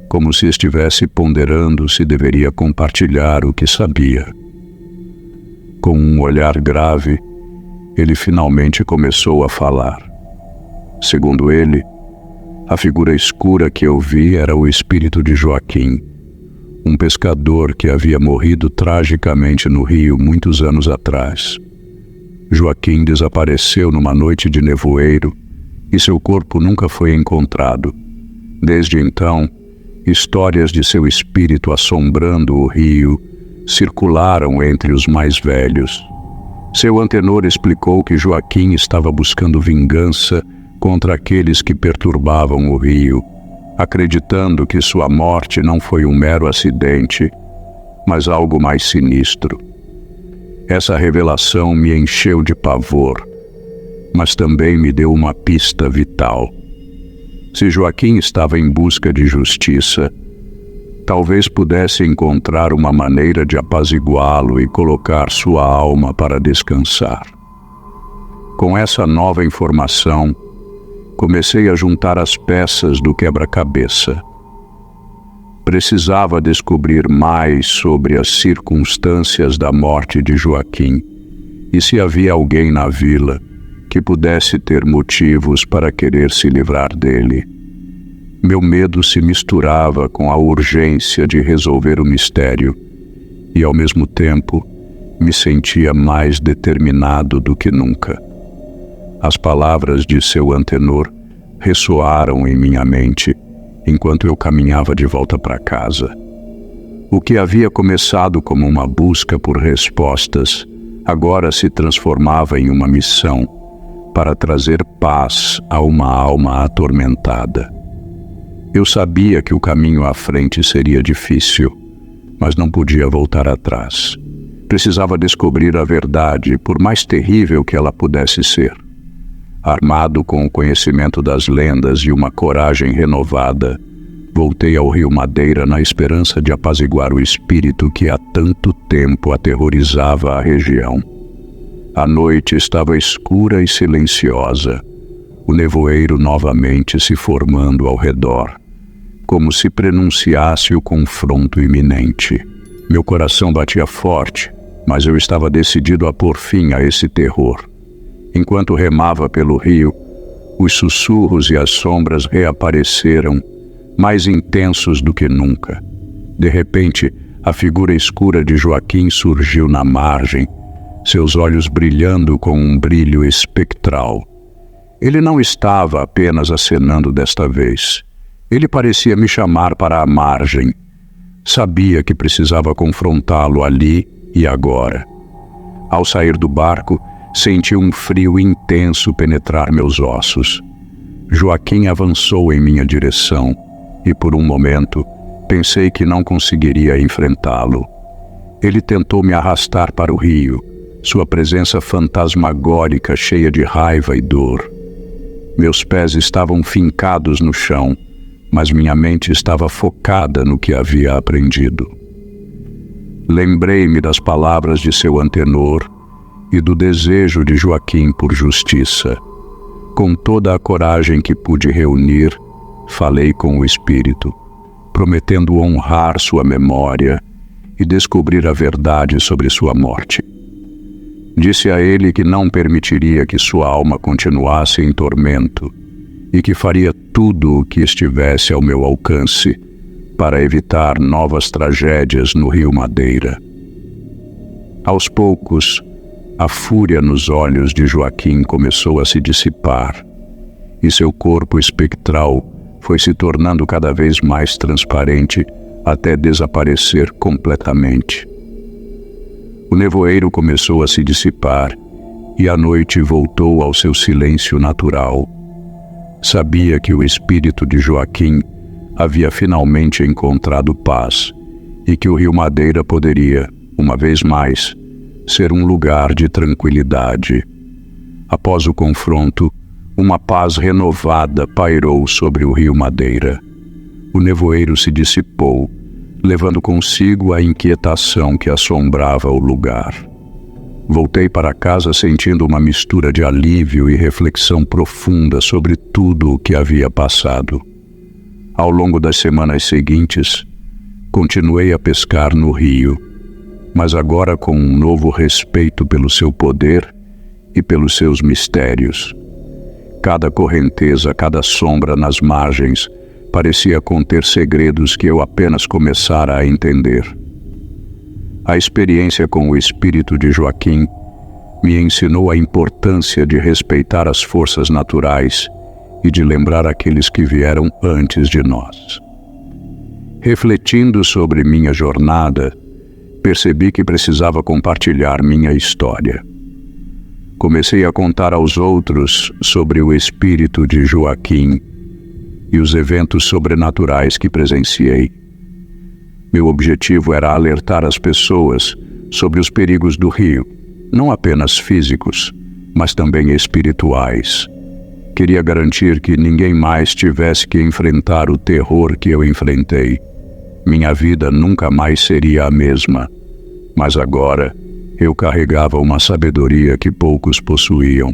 como se estivesse ponderando se deveria compartilhar o que sabia. Com um olhar grave, ele finalmente começou a falar. Segundo ele, a figura escura que eu vi era o espírito de Joaquim, um pescador que havia morrido tragicamente no rio muitos anos atrás. Joaquim desapareceu numa noite de nevoeiro e seu corpo nunca foi encontrado. Desde então, histórias de seu espírito assombrando o rio circularam entre os mais velhos. Seu antenor explicou que Joaquim estava buscando vingança contra aqueles que perturbavam o rio, acreditando que sua morte não foi um mero acidente, mas algo mais sinistro. Essa revelação me encheu de pavor, mas também me deu uma pista vital. Se Joaquim estava em busca de justiça, talvez pudesse encontrar uma maneira de apaziguá-lo e colocar sua alma para descansar. Com essa nova informação, comecei a juntar as peças do quebra-cabeça. Precisava descobrir mais sobre as circunstâncias da morte de Joaquim e se havia alguém na vila que pudesse ter motivos para querer se livrar dele. Meu medo se misturava com a urgência de resolver o mistério e, ao mesmo tempo, me sentia mais determinado do que nunca. As palavras de seu antenor ressoaram em minha mente enquanto eu caminhava de volta para casa. O que havia começado como uma busca por respostas, agora se transformava em uma missão para trazer paz a uma alma atormentada. Eu sabia que o caminho à frente seria difícil, mas não podia voltar atrás. Precisava descobrir a verdade, por mais terrível que ela pudesse ser. Armado com o conhecimento das lendas e uma coragem renovada, voltei ao Rio Madeira na esperança de apaziguar o espírito que há tanto tempo aterrorizava a região. A noite estava escura e silenciosa, o nevoeiro novamente se formando ao redor, como se prenunciasse o confronto iminente. Meu coração batia forte, mas eu estava decidido a pôr fim a esse terror. Enquanto remava pelo rio, os sussurros e as sombras reapareceram, mais intensos do que nunca. De repente, a figura escura de Joaquim surgiu na margem, seus olhos brilhando com um brilho espectral. Ele não estava apenas acenando desta vez. Ele parecia me chamar para a margem. Sabia que precisava confrontá-lo ali e agora. Ao sair do barco, senti um frio intenso penetrar meus ossos. Joaquim avançou em minha direção e, por um momento, pensei que não conseguiria enfrentá-lo. Ele tentou me arrastar para o rio, sua presença fantasmagórica cheia de raiva e dor. Meus pés estavam fincados no chão, mas minha mente estava focada no que havia aprendido. Lembrei-me das palavras de seu antenor e do desejo de Joaquim por justiça. Com toda a coragem que pude reunir, falei com o espírito, prometendo honrar sua memória e descobrir a verdade sobre sua morte. Disse a ele que não permitiria que sua alma continuasse em tormento e que faria tudo o que estivesse ao meu alcance para evitar novas tragédias no Rio Madeira. Aos poucos, a fúria nos olhos de Joaquim começou a se dissipar e seu corpo espectral foi se tornando cada vez mais transparente até desaparecer completamente. O nevoeiro começou a se dissipar e a noite voltou ao seu silêncio natural. Sabia que o espírito de Joaquim havia finalmente encontrado paz e que o Rio Madeira poderia, uma vez mais, ser um lugar de tranquilidade. Após o confronto, uma paz renovada pairou sobre o Rio Madeira. O nevoeiro se dissipou, levando consigo a inquietação que assombrava o lugar. Voltei para casa sentindo uma mistura de alívio e reflexão profunda sobre tudo o que havia passado. Ao longo das semanas seguintes, continuei a pescar no rio, mas agora com um novo respeito pelo seu poder e pelos seus mistérios. Cada correnteza, cada sombra nas margens parecia conter segredos que eu apenas começara a entender. A experiência com o espírito de Joaquim me ensinou a importância de respeitar as forças naturais e de lembrar aqueles que vieram antes de nós. Refletindo sobre minha jornada, percebi que precisava compartilhar minha história. Comecei a contar aos outros sobre o espírito de Joaquim e os eventos sobrenaturais que presenciei. Meu objetivo era alertar as pessoas sobre os perigos do rio, não apenas físicos, mas também espirituais. Queria garantir que ninguém mais tivesse que enfrentar o terror que eu enfrentei. Minha vida nunca mais seria a mesma, mas agora eu carregava uma sabedoria que poucos possuíam.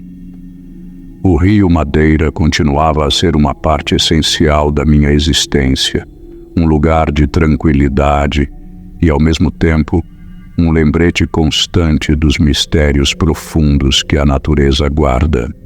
O Rio Madeira continuava a ser uma parte essencial da minha existência, um lugar de tranquilidade e, ao mesmo tempo, um lembrete constante dos mistérios profundos que a natureza guarda.